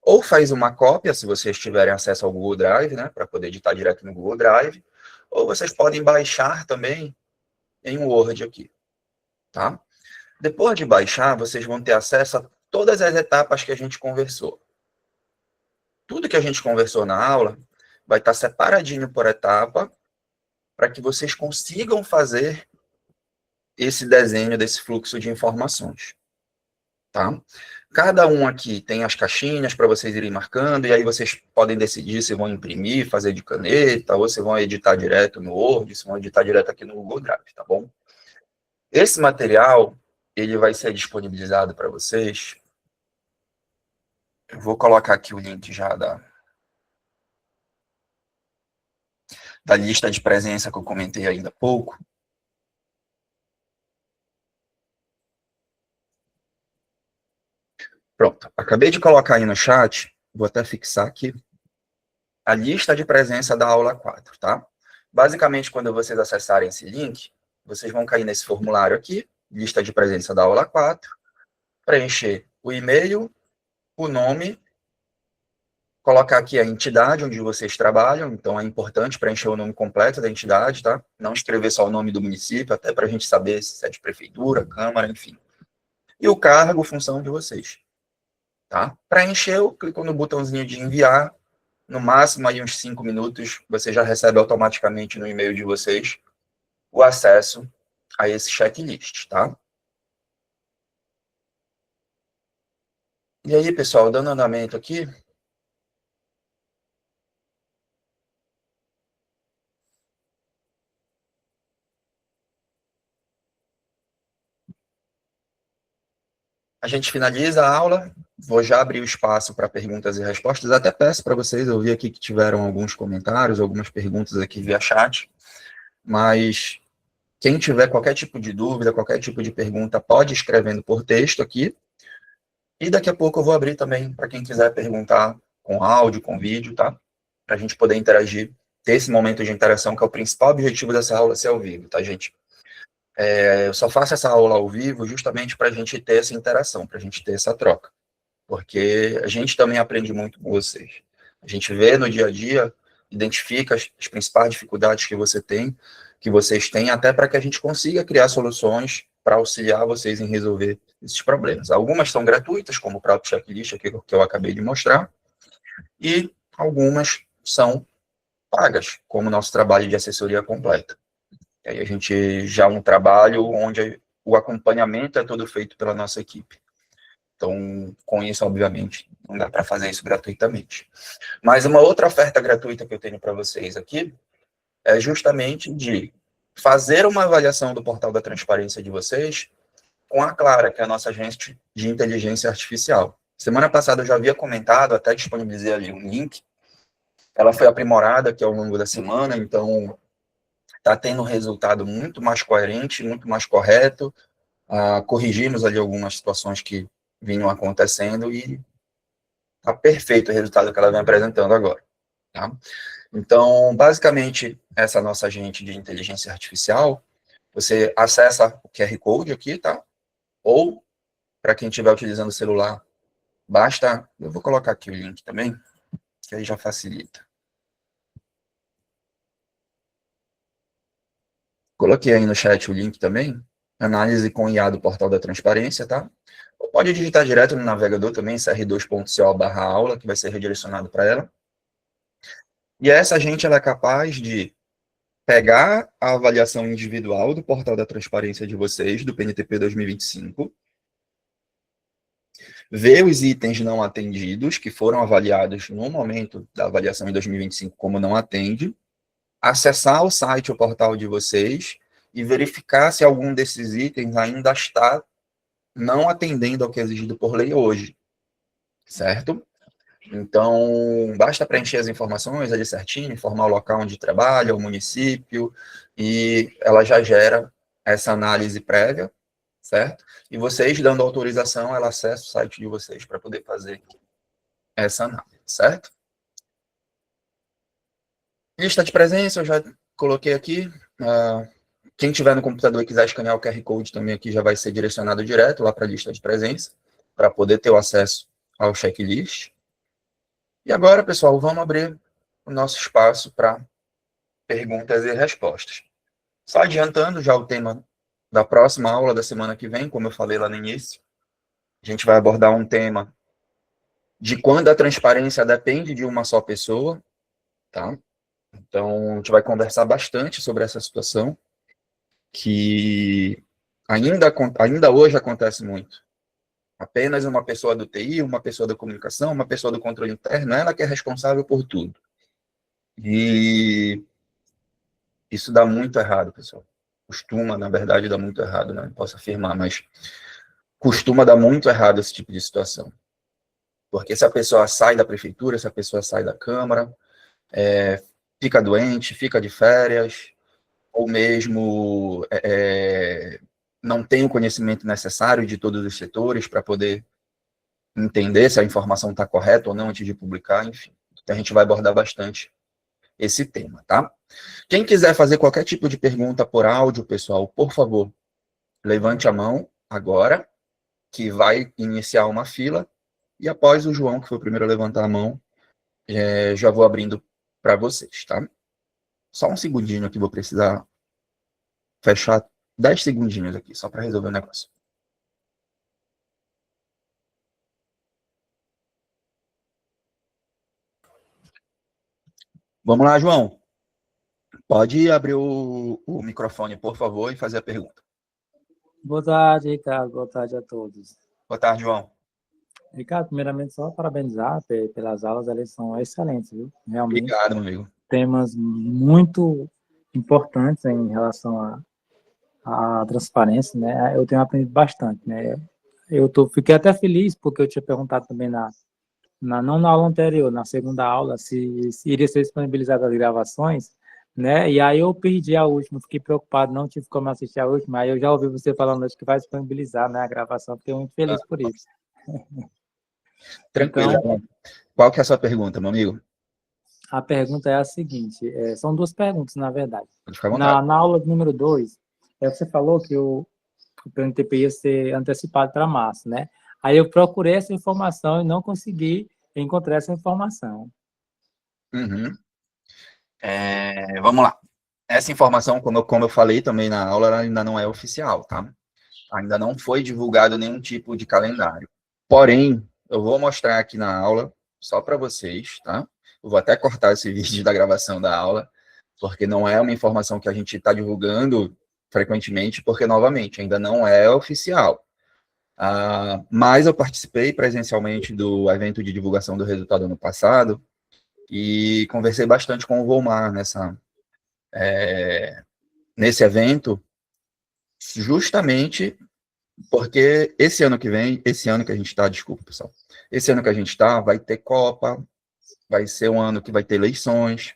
ou faz uma cópia, se vocês tiverem acesso ao Google Drive, né, para poder editar direto no Google Drive, ou vocês podem baixar também em Word aqui, tá? Depois de baixar, vocês vão ter acesso a todas as etapas que a gente conversou. Tudo que a gente conversou na aula vai estar separadinho por etapa, para que vocês consigam fazer esse desenho desse fluxo de informações, tá? Cada um aqui tem as caixinhas para vocês irem marcando, e aí vocês podem decidir se vão imprimir, fazer de caneta, ou se vão editar direto no Word, se vão editar direto aqui no Google Drive, tá bom? Esse material, ele vai ser disponibilizado para vocês. Eu vou colocar aqui o link já da lista de presença que eu comentei ainda há pouco. Pronto, acabei de colocar aí no chat, vou até fixar aqui, a lista de presença da aula 4, tá? Basicamente, quando vocês acessarem esse link, vocês vão cair nesse formulário aqui, lista de presença da aula 4, preencher o e-mail, o nome, colocar aqui a entidade onde vocês trabalham, então é importante preencher o nome completo da entidade, tá? Não escrever só o nome do município, até para a gente saber se é de prefeitura, câmara, enfim. E o cargo, função de vocês, tá? Preencheu, clicou no botãozinho de enviar, no máximo aí uns 5 minutos, você já recebe automaticamente no e-mail de vocês o acesso a esse checklist, tá? E aí, pessoal, dando andamento aqui, a gente finaliza a aula, vou já abrir o espaço para perguntas e respostas, até peço para vocês, eu vi aqui que tiveram alguns comentários, algumas perguntas aqui via chat, mas quem tiver qualquer tipo de dúvida, qualquer tipo de pergunta, pode ir escrevendo por texto aqui, e daqui a pouco eu vou abrir também para quem quiser perguntar com áudio, com vídeo, tá? Para a gente poder interagir, ter esse momento de interação, que é o principal objetivo dessa aula ser ao vivo, tá, gente? Eu só faço essa aula ao vivo justamente para a gente ter essa interação, para a gente ter essa troca, porque a gente também aprende muito com vocês. A gente vê no dia a dia, identifica as principais dificuldades que vocês têm, até para que a gente consiga criar soluções para auxiliar vocês em resolver esses problemas. Algumas são gratuitas, como o próprio checklist aqui que eu acabei de mostrar, e algumas são pagas, como o nosso trabalho de assessoria completa. E aí a gente já é um trabalho onde o acompanhamento é todo feito pela nossa equipe. Então, com isso, obviamente, não dá para fazer isso gratuitamente. Mas uma outra oferta gratuita que eu tenho para vocês aqui é justamente de fazer uma avaliação do portal da transparência de vocês com a Clara, que é a nossa agente de inteligência artificial. Semana passada eu já havia comentado, até disponibilizei ali um link. Ela foi aprimorada aqui ao longo da semana, então está tendo um resultado muito mais coerente, muito mais correto. Corrigimos ali algumas situações que vinham acontecendo e está perfeito o resultado que ela vem apresentando agora. Tá? Então, basicamente, essa nossa agente de inteligência artificial, você acessa o QR Code aqui, tá? Ou, para quem estiver utilizando o celular, basta... Eu vou colocar aqui o link também, que aí já facilita. Coloquei aí no chat o link também, análise com IA do portal da transparência, tá? Ou pode digitar direto no navegador também, cr2.co/aula, que vai ser redirecionado para ela. E essa agente ela é capaz de pegar a avaliação individual do portal da transparência de vocês, do PNTP 2025, ver os itens não atendidos, que foram avaliados no momento da avaliação em 2025 como não atende, acessar o site, o portal de vocês, e verificar se algum desses itens ainda está não atendendo ao que é exigido por lei hoje, certo? Então, basta preencher as informações ali certinho, informar o local onde trabalha, o município, e ela já gera essa análise prévia, certo? E vocês, dando autorização, ela acessa o site de vocês para poder fazer essa análise, certo? Lista de presença, eu já coloquei aqui. Quem tiver no computador e quiser escanear o QR Code também aqui já vai ser direcionado direto lá para a lista de presença, para poder ter o acesso ao checklist. E agora, pessoal, vamos abrir o nosso espaço para perguntas e respostas. Só adiantando, já o tema da próxima aula da semana que vem, como eu falei lá no início, a gente vai abordar um tema de quando a transparência depende de uma só pessoa, tá? Então, a gente vai conversar bastante sobre essa situação, que ainda hoje acontece muito. Apenas uma pessoa do TI, uma pessoa da comunicação, uma pessoa do controle interno, ela que é responsável por tudo. E isso dá muito errado, pessoal. Costuma, na verdade, dar muito errado, né? Não posso afirmar, mas costuma dar muito errado esse tipo de situação. Porque se a pessoa sai da prefeitura, se a pessoa sai da Câmara, fica doente, fica de férias, ou mesmo não tem o conhecimento necessário de todos os setores para poder entender se a informação está correta ou não antes de publicar, enfim. Então, a gente vai abordar bastante esse tema, tá? Quem quiser fazer qualquer tipo de pergunta por áudio, pessoal, por favor, levante a mão agora, que vai iniciar uma fila, e após o João, que foi o primeiro a levantar a mão, já vou abrindo para vocês, tá? Só um segundinho aqui, vou precisar fechar 10 segundinhos aqui, só para resolver o negócio. Vamos lá, João. Pode abrir o microfone, por favor, e fazer a pergunta. Boa tarde, Ricardo. Boa tarde a todos. Boa tarde, João. Ricardo, primeiramente, só parabenizar pelas aulas, elas são excelentes, viu? Realmente. Obrigado, meu amigo. Temas muito importantes em relação à transparência, né? Eu tenho aprendido bastante, né? Fiquei até feliz porque eu tinha perguntado também não na aula anterior, na segunda aula, se iria ser disponibilizadas as gravações, né? E aí eu perdi a última, fiquei preocupado, não tive como assistir a última, aí eu já ouvi você falando hoje que vai disponibilizar, né, a gravação, fiquei muito feliz por isso. Tranquilo. Então, qual que é a sua pergunta, meu amigo? a pergunta é a seguinte, são duas perguntas, na verdade. Pode ficar à vontade. Na aula número 2, você falou que o PNTP ia ser antecipado para março, né? Aí eu procurei essa informação e não consegui encontrar essa informação. Uhum. Vamos lá. Essa informação, como eu falei também na aula, ela ainda não é oficial, tá? Ainda não foi divulgado nenhum tipo de calendário. Porém, eu vou mostrar aqui na aula, só para vocês, tá? Eu vou até cortar esse vídeo da gravação da aula, porque não é uma informação que a gente está divulgando frequentemente, porque, novamente, ainda não é oficial. Mas eu participei presencialmente do evento de divulgação do resultado ano passado e conversei bastante com o Volmar nesse evento, justamente porque esse ano que a gente está, desculpa, pessoal, esse ano que a gente está, vai ter Copa, vai ser um ano que vai ter eleições,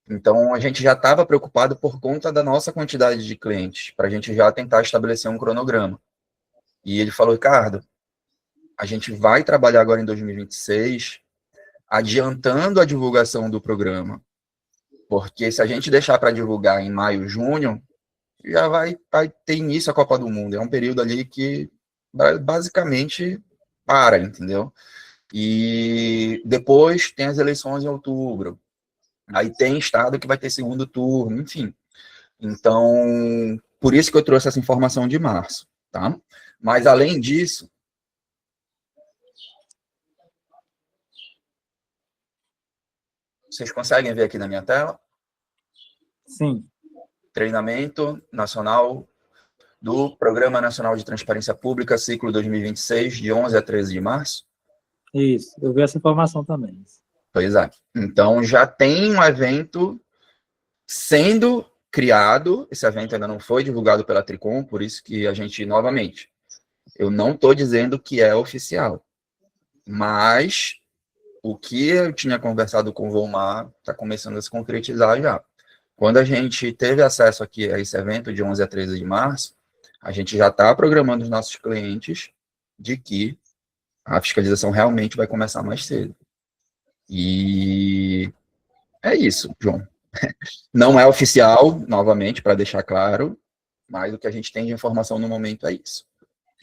então a gente já estava preocupado por conta da nossa quantidade de clientes, para a gente já tentar estabelecer um cronograma. E ele falou, Ricardo, a gente vai trabalhar agora em 2026, adiantando a divulgação do programa, porque se a gente deixar para divulgar em maio, junho, já vai ter início a Copa do Mundo. É um período ali que basicamente para, entendeu? E depois tem as eleições em outubro. Aí tem estado que vai ter segundo turno, enfim. Então, por isso que eu trouxe essa informação de março, tá? Mas, além disso, vocês conseguem ver aqui na minha tela? Sim. Treinamento nacional do Programa Nacional de Transparência Pública, ciclo 2026, de 11 a 13 de março? Isso, eu vi essa informação também. Pois é. Então, já tem um evento sendo criado, esse evento ainda não foi divulgado pela Tricom, por isso que a gente, novamente, eu não estou dizendo que é oficial, mas o que eu tinha conversado com o Volmar está começando a se concretizar já. Quando a gente teve acesso aqui a esse evento de 11 a 13 de março, a gente já está programando os nossos clientes de que a fiscalização realmente vai começar mais cedo. E é isso, João. Não é oficial, novamente, para deixar claro, mas o que a gente tem de informação no momento é isso.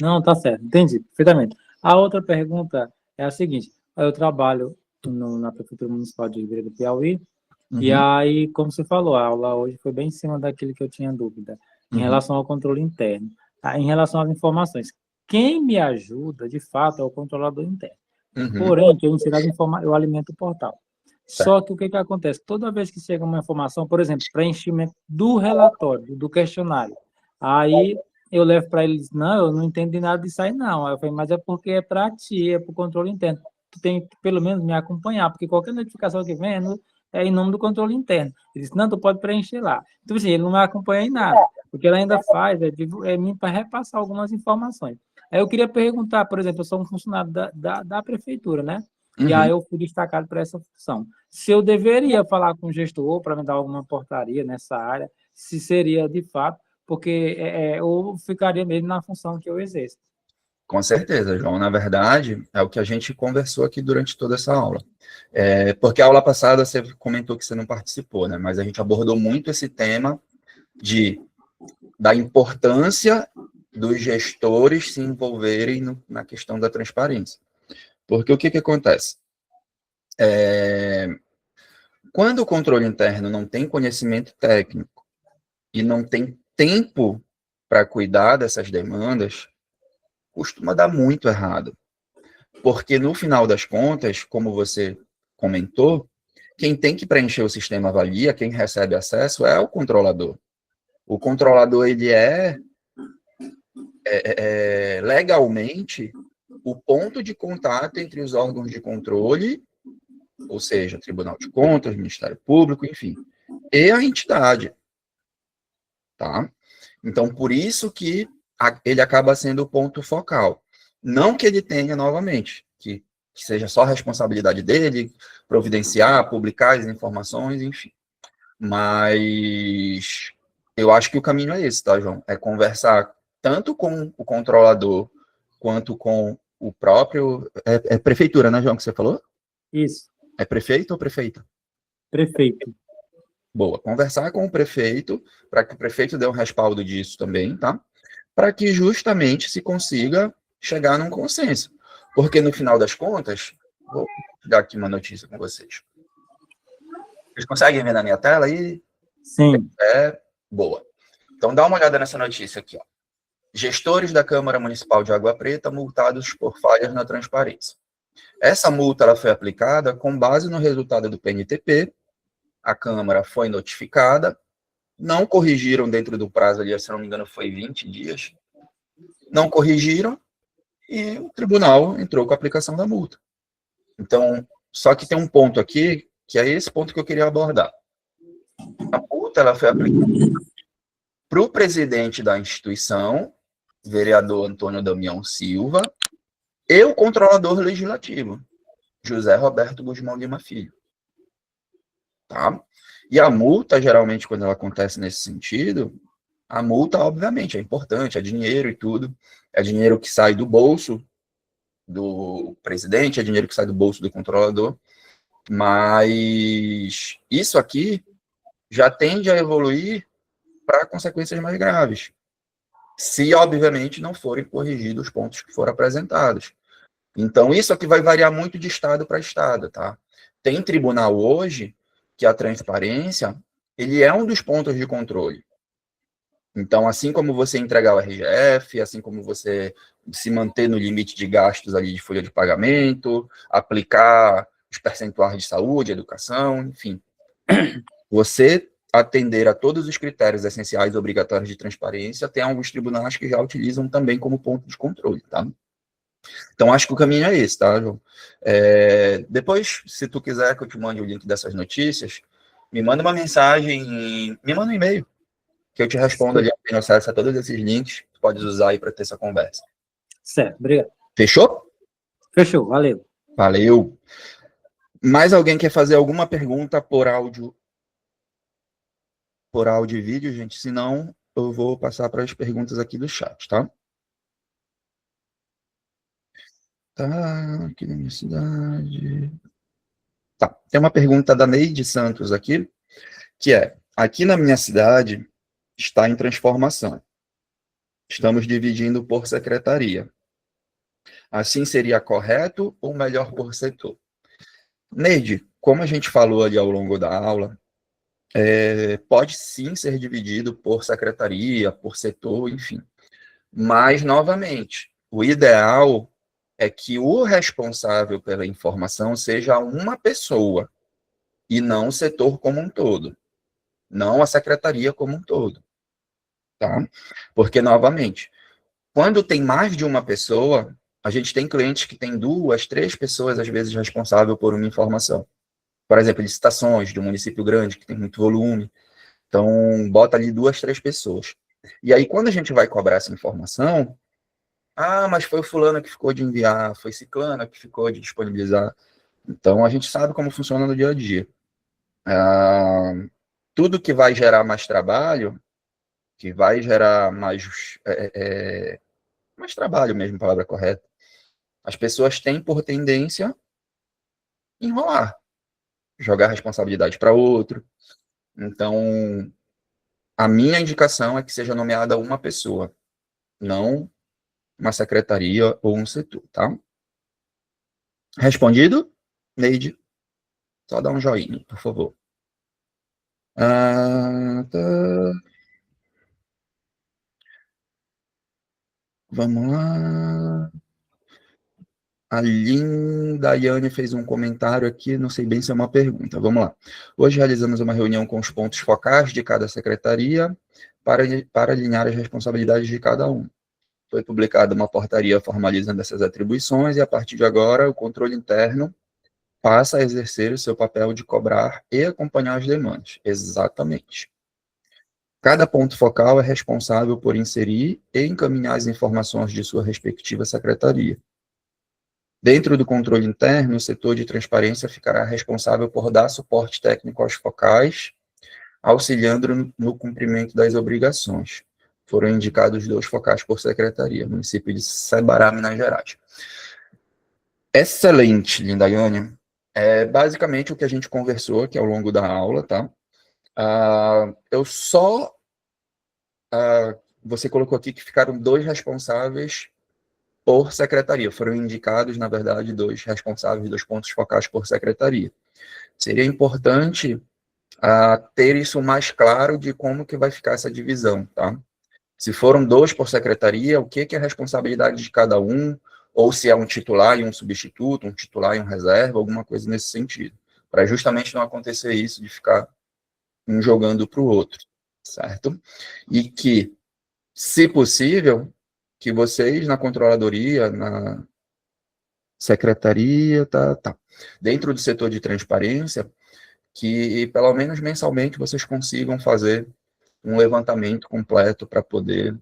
Não, tá certo, entendi, perfeitamente. A outra pergunta é a seguinte, eu trabalho na Prefeitura Municipal de Ribeira do Piauí, e aí, como você falou, a aula hoje foi bem em cima daquilo que eu tinha dúvida. em relação ao controle interno. Tá? Em relação às informações, quem me ajuda, de fato, é o controlador interno. Porém, que eu insiro eu alimento o portal. Só que o que acontece? Toda vez que chega uma informação, por exemplo, preenchimento do relatório, do questionário, aí eu levo para eles, não, eu não entendo de nada disso aí, não. Aí eu falei, mas é porque é para ti, é para o controle interno. Tu tem que, pelo menos, me acompanhar, porque qualquer notificação que vem é em nome do controle interno. Ele disse, não, tu pode preencher lá. Então, assim, ele não me acompanha em nada. O que ele ainda faz é mim para repassar algumas informações. Aí eu queria perguntar, por exemplo, eu sou um funcionário da prefeitura, né? E aí eu fui destacado para essa função. Se eu deveria falar com o gestor para me dar alguma portaria nessa área, se seria de fato, porque eu ficaria mesmo na função que eu exerço. Com certeza, João. Na verdade, é o que a gente conversou aqui durante toda essa aula. Porque a aula passada você comentou que você não participou, né? Mas a gente abordou muito esse tema da importância dos gestores se envolverem na questão da transparência. Porque o que acontece? Quando o controle interno não tem conhecimento técnico e não tem tempo para cuidar dessas demandas, costuma dar muito errado. Porque, no final das contas, como você comentou, quem tem que preencher o sistema avalia, quem recebe acesso é o controlador. O controlador, ele legalmente o ponto de contato entre os órgãos de controle, ou seja, Tribunal de Contas, Ministério Público, enfim, e a entidade. Tá? Então, por isso que ele acaba sendo o ponto focal. Não que ele tenha, novamente, que seja só responsabilidade dele, providenciar, publicar as informações, enfim. Mas eu acho que o caminho é esse, tá, João? É conversar tanto com o controlador quanto com o próprio... É prefeitura, né, João, que você falou? Isso. É prefeito ou prefeita? Prefeito. Boa. Conversar com o prefeito, para que o prefeito dê um respaldo disso também, tá? Para que justamente se consiga chegar num consenso. Porque, no final das contas, vou dar aqui uma notícia com vocês. Vocês conseguem ver na minha tela aí? Sim. Boa. Então, dá uma olhada nessa notícia aqui. Ó. Gestores da Câmara Municipal de Água Preta multados por falhas na transparência. Essa multa ela foi aplicada com base no resultado do PNTP. A Câmara foi notificada, não corrigiram dentro do prazo ali, se não me engano, foi 20 dias. Não corrigiram e o tribunal entrou com a aplicação da multa. Então, só que tem um ponto aqui, que é esse ponto que eu queria abordar. A multa ela foi aplicada para o presidente da instituição, vereador Antônio Damião Silva, e o controlador legislativo, José Roberto Guzmão Lima Filho. Tá? E a multa, geralmente, quando ela acontece nesse sentido, a multa, obviamente, é importante, é dinheiro e tudo, é dinheiro que sai do bolso do presidente, é dinheiro que sai do bolso do controlador, mas isso aqui já tende a evoluir para consequências mais graves, se, obviamente, não forem corrigidos os pontos que foram apresentados. Então, isso aqui vai variar muito de estado para estado, tá? Tem tribunal hoje que a transparência, ele é um dos pontos de controle. Então, assim como você entregar o RGF, assim como você se manter no limite de gastos ali de folha de pagamento, aplicar os percentuais de saúde, educação, enfim. Você atender a todos os critérios essenciais e obrigatórios de transparência, tem alguns tribunais que já utilizam também como ponto de controle, tá? Então, acho que o caminho é esse, tá, João? Depois, se tu quiser que eu te mande o link dessas notícias, me manda uma mensagem, me manda um e-mail, que eu te respondo ali, tenho acesso a todos esses links, tu podes usar aí para ter essa conversa. Certo, obrigado. Fechou? Fechou, valeu. Valeu. Mais alguém quer fazer alguma pergunta por áudio e vídeo, gente? Se não, eu vou passar para as perguntas aqui do chat, tá? Tá, aqui na minha cidade. Tá, tem uma pergunta da Neide Santos aqui, que é, aqui na minha cidade está em transformação. Estamos dividindo por secretaria. Assim seria correto ou melhor por setor? Neide, como a gente falou ali ao longo da aula, pode sim ser dividido por secretaria, por setor, enfim. Mas, novamente, o ideal é que o responsável pela informação seja uma pessoa e não o setor como um todo, não a secretaria como um todo, tá? Porque, novamente, quando tem mais de uma pessoa, a gente tem clientes que tem 2, 3 pessoas, às vezes, responsável por uma informação. Por exemplo, licitações de um município grande, que tem muito volume. Então, bota ali 2, 3 pessoas. E aí, quando a gente vai cobrar essa informação, mas foi o fulano que ficou de enviar, foi ciclana que ficou de disponibilizar. Então, a gente sabe como funciona no dia a dia. Ah, tudo que vai gerar mais trabalho, que vai gerar mais trabalho mesmo, palavra correta, as pessoas têm por tendência enrolar, jogar a responsabilidade para outro. Então, a minha indicação é que seja nomeada uma pessoa, não uma secretaria ou um setor, tá? Respondido? Neide, só dá um joinha, por favor. Tá. Vamos lá. A Daiane fez um comentário aqui, não sei bem se é uma pergunta. Vamos lá. Hoje realizamos uma reunião com os pontos focais de cada secretaria para alinhar as responsabilidades de cada um. Foi publicada uma portaria formalizando essas atribuições e, a partir de agora, o controle interno passa a exercer o seu papel de cobrar e acompanhar as demandas. Exatamente. Cada ponto focal é responsável por inserir e encaminhar as informações de sua respectiva secretaria. Dentro do controle interno, o setor de transparência ficará responsável por dar suporte técnico aos focais, auxiliando no cumprimento das obrigações. Foram indicados 2 focais por secretaria, município de Cebará, Minas Gerais. Excelente, Lindaiane. É basicamente o que a gente conversou aqui ao longo da aula, tá? Eu só... você colocou aqui que ficaram 2 responsáveis por secretaria. Foram indicados, na verdade, 2 responsáveis, 2 pontos focais por secretaria. Seria importante ter isso mais claro de como que vai ficar essa divisão, tá? Se foram 2 por secretaria, o que é a responsabilidade de cada um, ou se é um titular e um substituto, um titular e um reserva, alguma coisa nesse sentido, para justamente não acontecer isso de ficar um jogando para o outro, certo? E que, se possível, que vocês na controladoria, na secretaria, dentro do setor de transparência, que pelo menos mensalmente vocês consigam fazer um levantamento completo para poder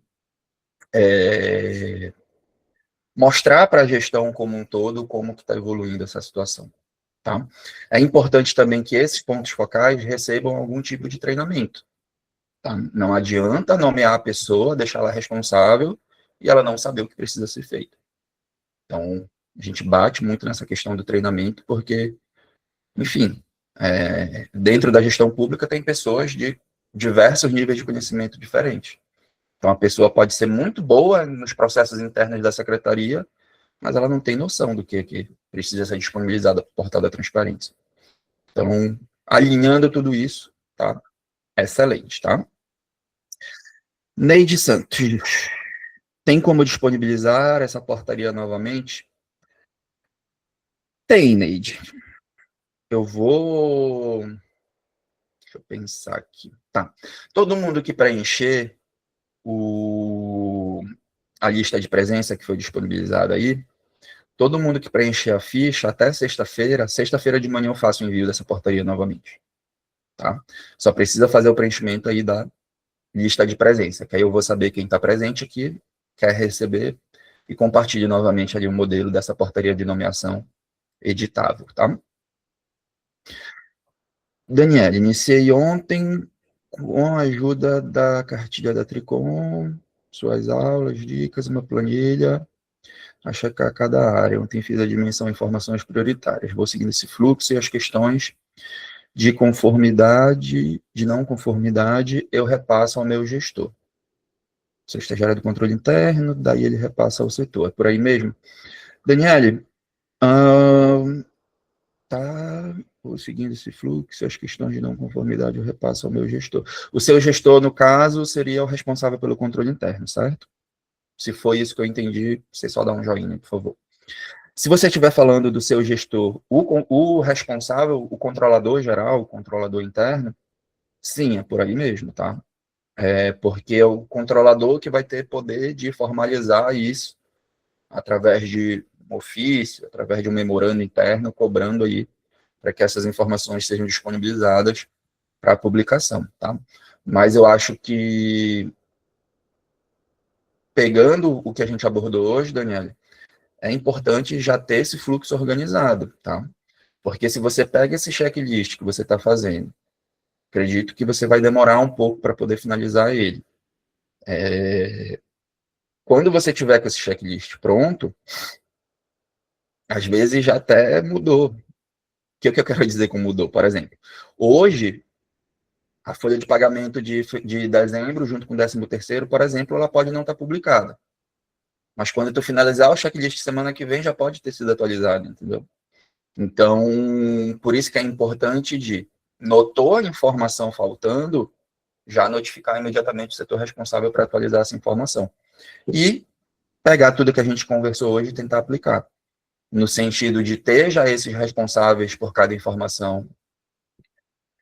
mostrar para a gestão como um todo como que está evoluindo essa situação. Tá? É importante também que esses pontos focais recebam algum tipo de treinamento. Tá? Não adianta nomear a pessoa, deixá-la responsável e ela não saber o que precisa ser feito. Então, a gente bate muito nessa questão do treinamento, porque, enfim, dentro da gestão pública tem pessoas de diversos níveis de conhecimento diferentes. Então, a pessoa pode ser muito boa nos processos internos da secretaria, mas ela não tem noção do que precisa ser disponibilizado para o portal da transparência. Então, alinhando tudo isso, tá? Excelente, tá? Neide Santos, tem como disponibilizar essa portaria novamente? Tem, Neide. Eu vou... Deixa eu pensar aqui. Tá. Todo mundo que preencher a lista de presença que foi disponibilizada aí, todo mundo que preencher a ficha até sexta-feira de manhã eu faço o envio dessa portaria novamente. Tá? Só precisa fazer o preenchimento aí da lista de presença, que aí eu vou saber quem está presente aqui, quer receber, e compartilhe novamente ali o modelo dessa portaria de nomeação editável, tá? Daniela, iniciei ontem com a ajuda da cartilha da Tricom, suas aulas, dicas, uma planilha, a checar cada área. Ontem fiz a dimensão informações prioritárias. Vou seguindo esse fluxo e as questões de conformidade, de não conformidade, eu repasso ao meu gestor. Se estagiário do controle interno, daí ele repassa ao setor. É por aí mesmo? Daniele, tá ou seguindo esse fluxo, as questões de não conformidade eu repasso ao meu gestor. O seu gestor, no caso, seria o responsável pelo controle interno, certo? Se foi isso que eu entendi, você só dá um joinha, por favor. Se você estiver falando do seu gestor, o responsável, o controlador geral, o controlador interno, sim, é por aí mesmo, tá? É porque é o controlador que vai ter poder de formalizar isso através de um ofício, através de um memorando interno, cobrando aí para que essas informações sejam disponibilizadas para publicação, tá? Mas eu acho que, pegando o que a gente abordou hoje, Daniela, é importante já ter esse fluxo organizado, tá? Porque se você pega esse checklist que você está fazendo, acredito que você vai demorar um pouco para poder finalizar ele. Quando você tiver com esse checklist pronto, às vezes já até mudou. O que eu quero dizer com mudou? Por exemplo, hoje, a folha de pagamento de dezembro, junto com o 13º, por exemplo, ela pode não estar publicada. Mas quando tu finalizar o checklist semana que vem, já pode ter sido atualizado, entendeu? Então, por isso que é importante de, notou a informação faltando, já notificar imediatamente o setor responsável para atualizar essa informação. E pegar tudo que a gente conversou hoje e tentar aplicar. No sentido de ter já esses responsáveis por cada informação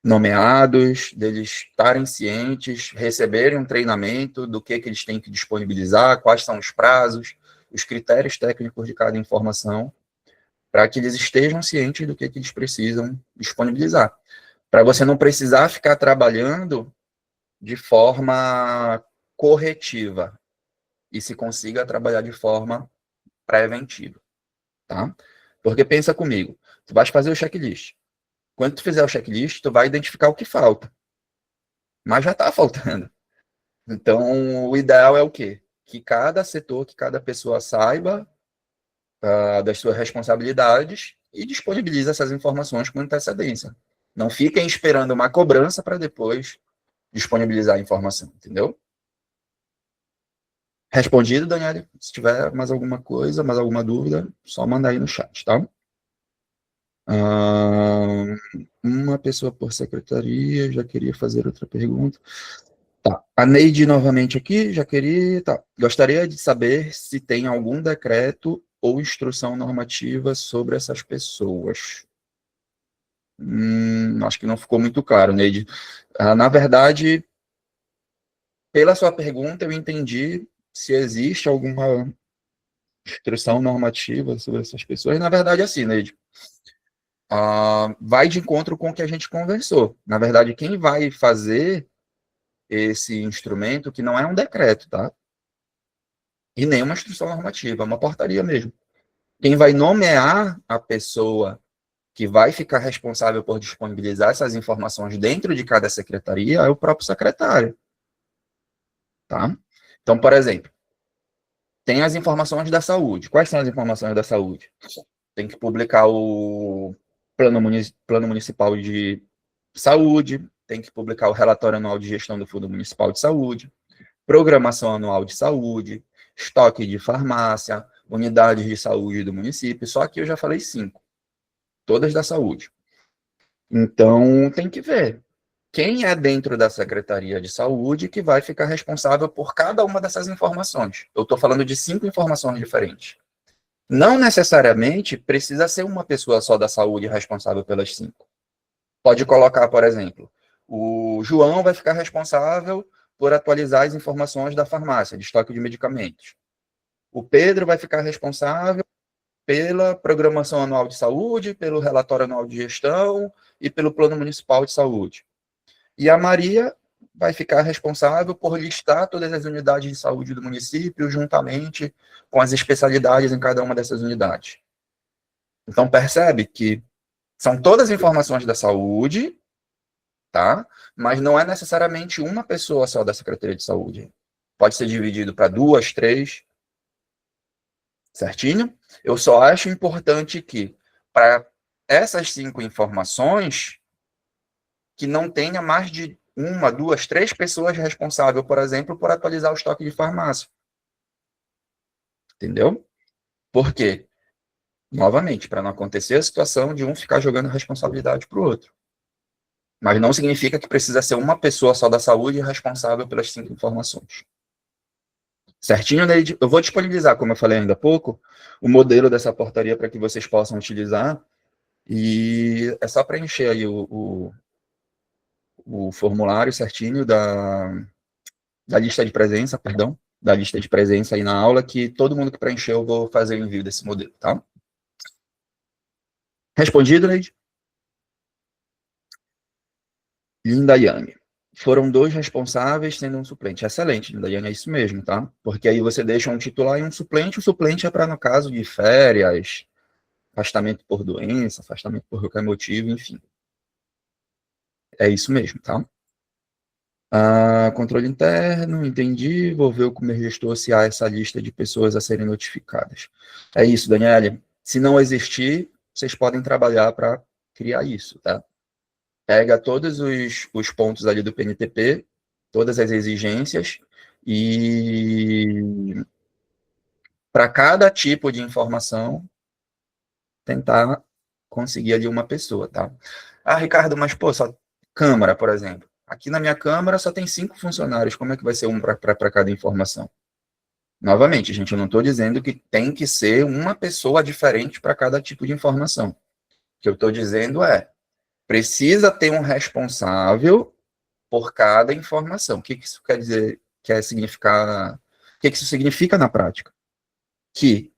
nomeados, deles estarem cientes, receberem um treinamento do que eles têm que disponibilizar, quais são os prazos, os critérios técnicos de cada informação, para que eles estejam cientes do que eles precisam disponibilizar. Para você não precisar ficar trabalhando de forma corretiva e se consiga trabalhar de forma preventiva, tá? Porque pensa comigo, tu vais fazer o checklist. Quando tu fizer o checklist, tu vai identificar o que falta. Mas já está faltando. Então, o ideal é o quê? Que cada setor, que cada pessoa saiba das suas responsabilidades e disponibilize essas informações com antecedência. Não fiquem esperando uma cobrança para depois disponibilizar a informação, entendeu? Respondido, Daniela? Se tiver mais alguma coisa, mais alguma dúvida, só manda aí no chat, tá? Uma pessoa por secretaria, já queria fazer outra pergunta. Tá. A Neide novamente aqui, já queria. Tá. Gostaria de saber se tem algum decreto ou instrução normativa sobre essas pessoas. Acho que não ficou muito claro, Neide. Na verdade, pela sua pergunta, eu entendi se existe alguma instrução normativa sobre essas pessoas. Na verdade, assim, Neide, vai de encontro com o que a gente conversou. Na verdade, quem vai fazer esse instrumento, que não é um decreto, tá? E nem uma instrução normativa, é uma portaria mesmo. Quem vai nomear a pessoa que vai ficar responsável por disponibilizar essas informações dentro de cada secretaria é o próprio secretário, tá? Então, por exemplo, tem as informações da saúde. Quais são as informações da saúde? Tem que publicar o plano municipal de saúde, tem que publicar o relatório anual de gestão do Fundo Municipal de Saúde, programação anual de saúde, estoque de farmácia, unidades de saúde do município, só que eu já falei 5, todas da saúde. Então, tem que ver quem é dentro da Secretaria de Saúde que vai ficar responsável por cada uma dessas informações. Eu estou falando de 5 informações diferentes. Não necessariamente precisa ser uma pessoa só da saúde responsável pelas 5. Pode colocar, por exemplo, o João vai ficar responsável por atualizar as informações da farmácia, de estoque de medicamentos. O Pedro vai ficar responsável pela programação anual de saúde, pelo relatório anual de gestão e pelo plano municipal de saúde. E a Maria vai ficar responsável por listar todas as unidades de saúde do município, juntamente com as especialidades em cada uma dessas unidades. Então, percebe que são todas informações da saúde, tá? Mas não é necessariamente uma pessoa só da Secretaria de Saúde. Pode ser dividido para 2, 3, certinho? Eu só acho importante que, para essas 5 informações, que não tenha mais de 1, 2, 3 pessoas responsáveis, por exemplo, por atualizar o estoque de farmácia. Entendeu? Por quê? Novamente, para não acontecer a situação de um ficar jogando responsabilidade para o outro. Mas não significa que precisa ser uma pessoa só da saúde responsável pelas 5 informações. Certinho, Neide? Eu vou disponibilizar, como eu falei ainda há pouco, o modelo dessa portaria para que vocês possam utilizar. E é só preencher aí o formulário certinho da lista de presença, perdão, da lista de presença aí na aula, que todo mundo que preencheu eu vou fazer o envio desse modelo, tá? Respondido, Neide? Lindaiane. Foram 2 responsáveis, sendo um suplente. Excelente, Lindaiane, é isso mesmo, tá? Porque aí você deixa um titular e um suplente. O suplente é para, no caso de férias, afastamento por doença, afastamento por qualquer motivo, enfim. É isso mesmo, tá? Controle interno, entendi. Vou ver com o meu gestor se há essa lista de pessoas a serem notificadas. É isso, Daniele. Se não existir, vocês podem trabalhar para criar isso, tá? Pega todos os pontos ali do PNTP, todas as exigências, e para cada tipo de informação, tentar conseguir ali uma pessoa, tá? Ricardo, mas, pô, só Câmara, por exemplo. Aqui na minha Câmara só tem 5 funcionários, como é que vai ser um para cada informação? Novamente, gente, eu não estou dizendo que tem que ser uma pessoa diferente para cada tipo de informação. O que eu estou dizendo precisa ter um responsável por cada informação. O que isso quer dizer, quer significar, o que isso significa na prática? Que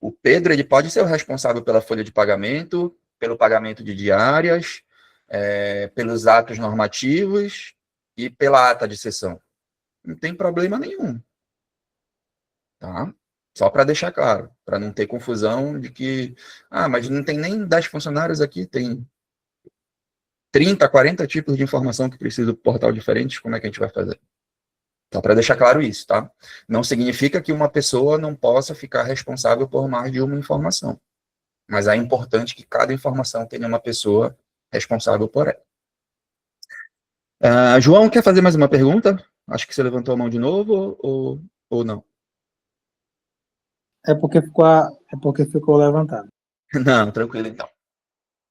o Pedro ele pode ser o responsável pela folha de pagamento, pelo pagamento de diárias, pelos atos normativos e pela ata de sessão. Não tem problema nenhum. Tá? Só para deixar claro, para não ter confusão de que, mas não tem nem 10 funcionários aqui, tem 30, 40 tipos de informação que precisa do portal diferentes, como é que a gente vai fazer? Só para deixar claro isso, tá? Não significa que uma pessoa não possa ficar responsável por mais de uma informação, mas é importante que cada informação tenha uma pessoa responsável por ela. João, quer fazer mais uma pergunta? Acho que você levantou a mão de novo ou não? É porque ficou levantado. Não, tranquilo então.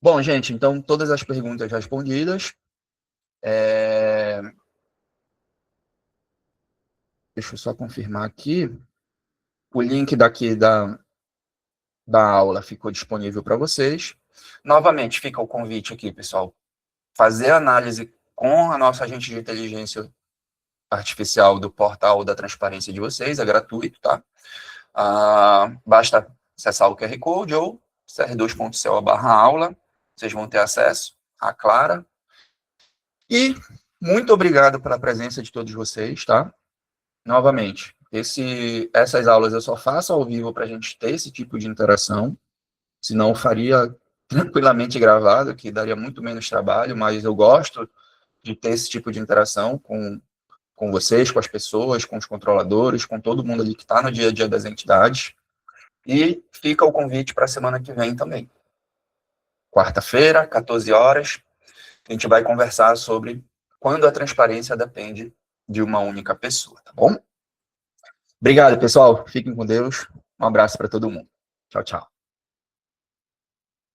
Bom, gente, então todas as perguntas respondidas. Deixa eu só confirmar aqui. O link daqui da aula ficou disponível para vocês. Novamente, fica o convite aqui, pessoal. Fazer análise com a nossa agente de inteligência artificial do portal da transparência de vocês, é gratuito, tá? Basta acessar o QR Code ou cr2.co/aula, vocês vão ter acesso à Clara. E muito obrigado pela presença de todos vocês, tá? Novamente, essas aulas eu só faço ao vivo para a gente ter esse tipo de interação, senão eu faria tranquilamente gravado, que daria muito menos trabalho, mas eu gosto de ter esse tipo de interação com vocês, com as pessoas, com os controladores, com todo mundo ali que está no dia a dia das entidades. E fica o convite para a semana que vem também. Quarta-feira, 14 horas, a gente vai conversar sobre quando a transparência depende de uma única pessoa, tá bom? Obrigado, pessoal. Fiquem com Deus. Um abraço para todo mundo. Tchau, tchau.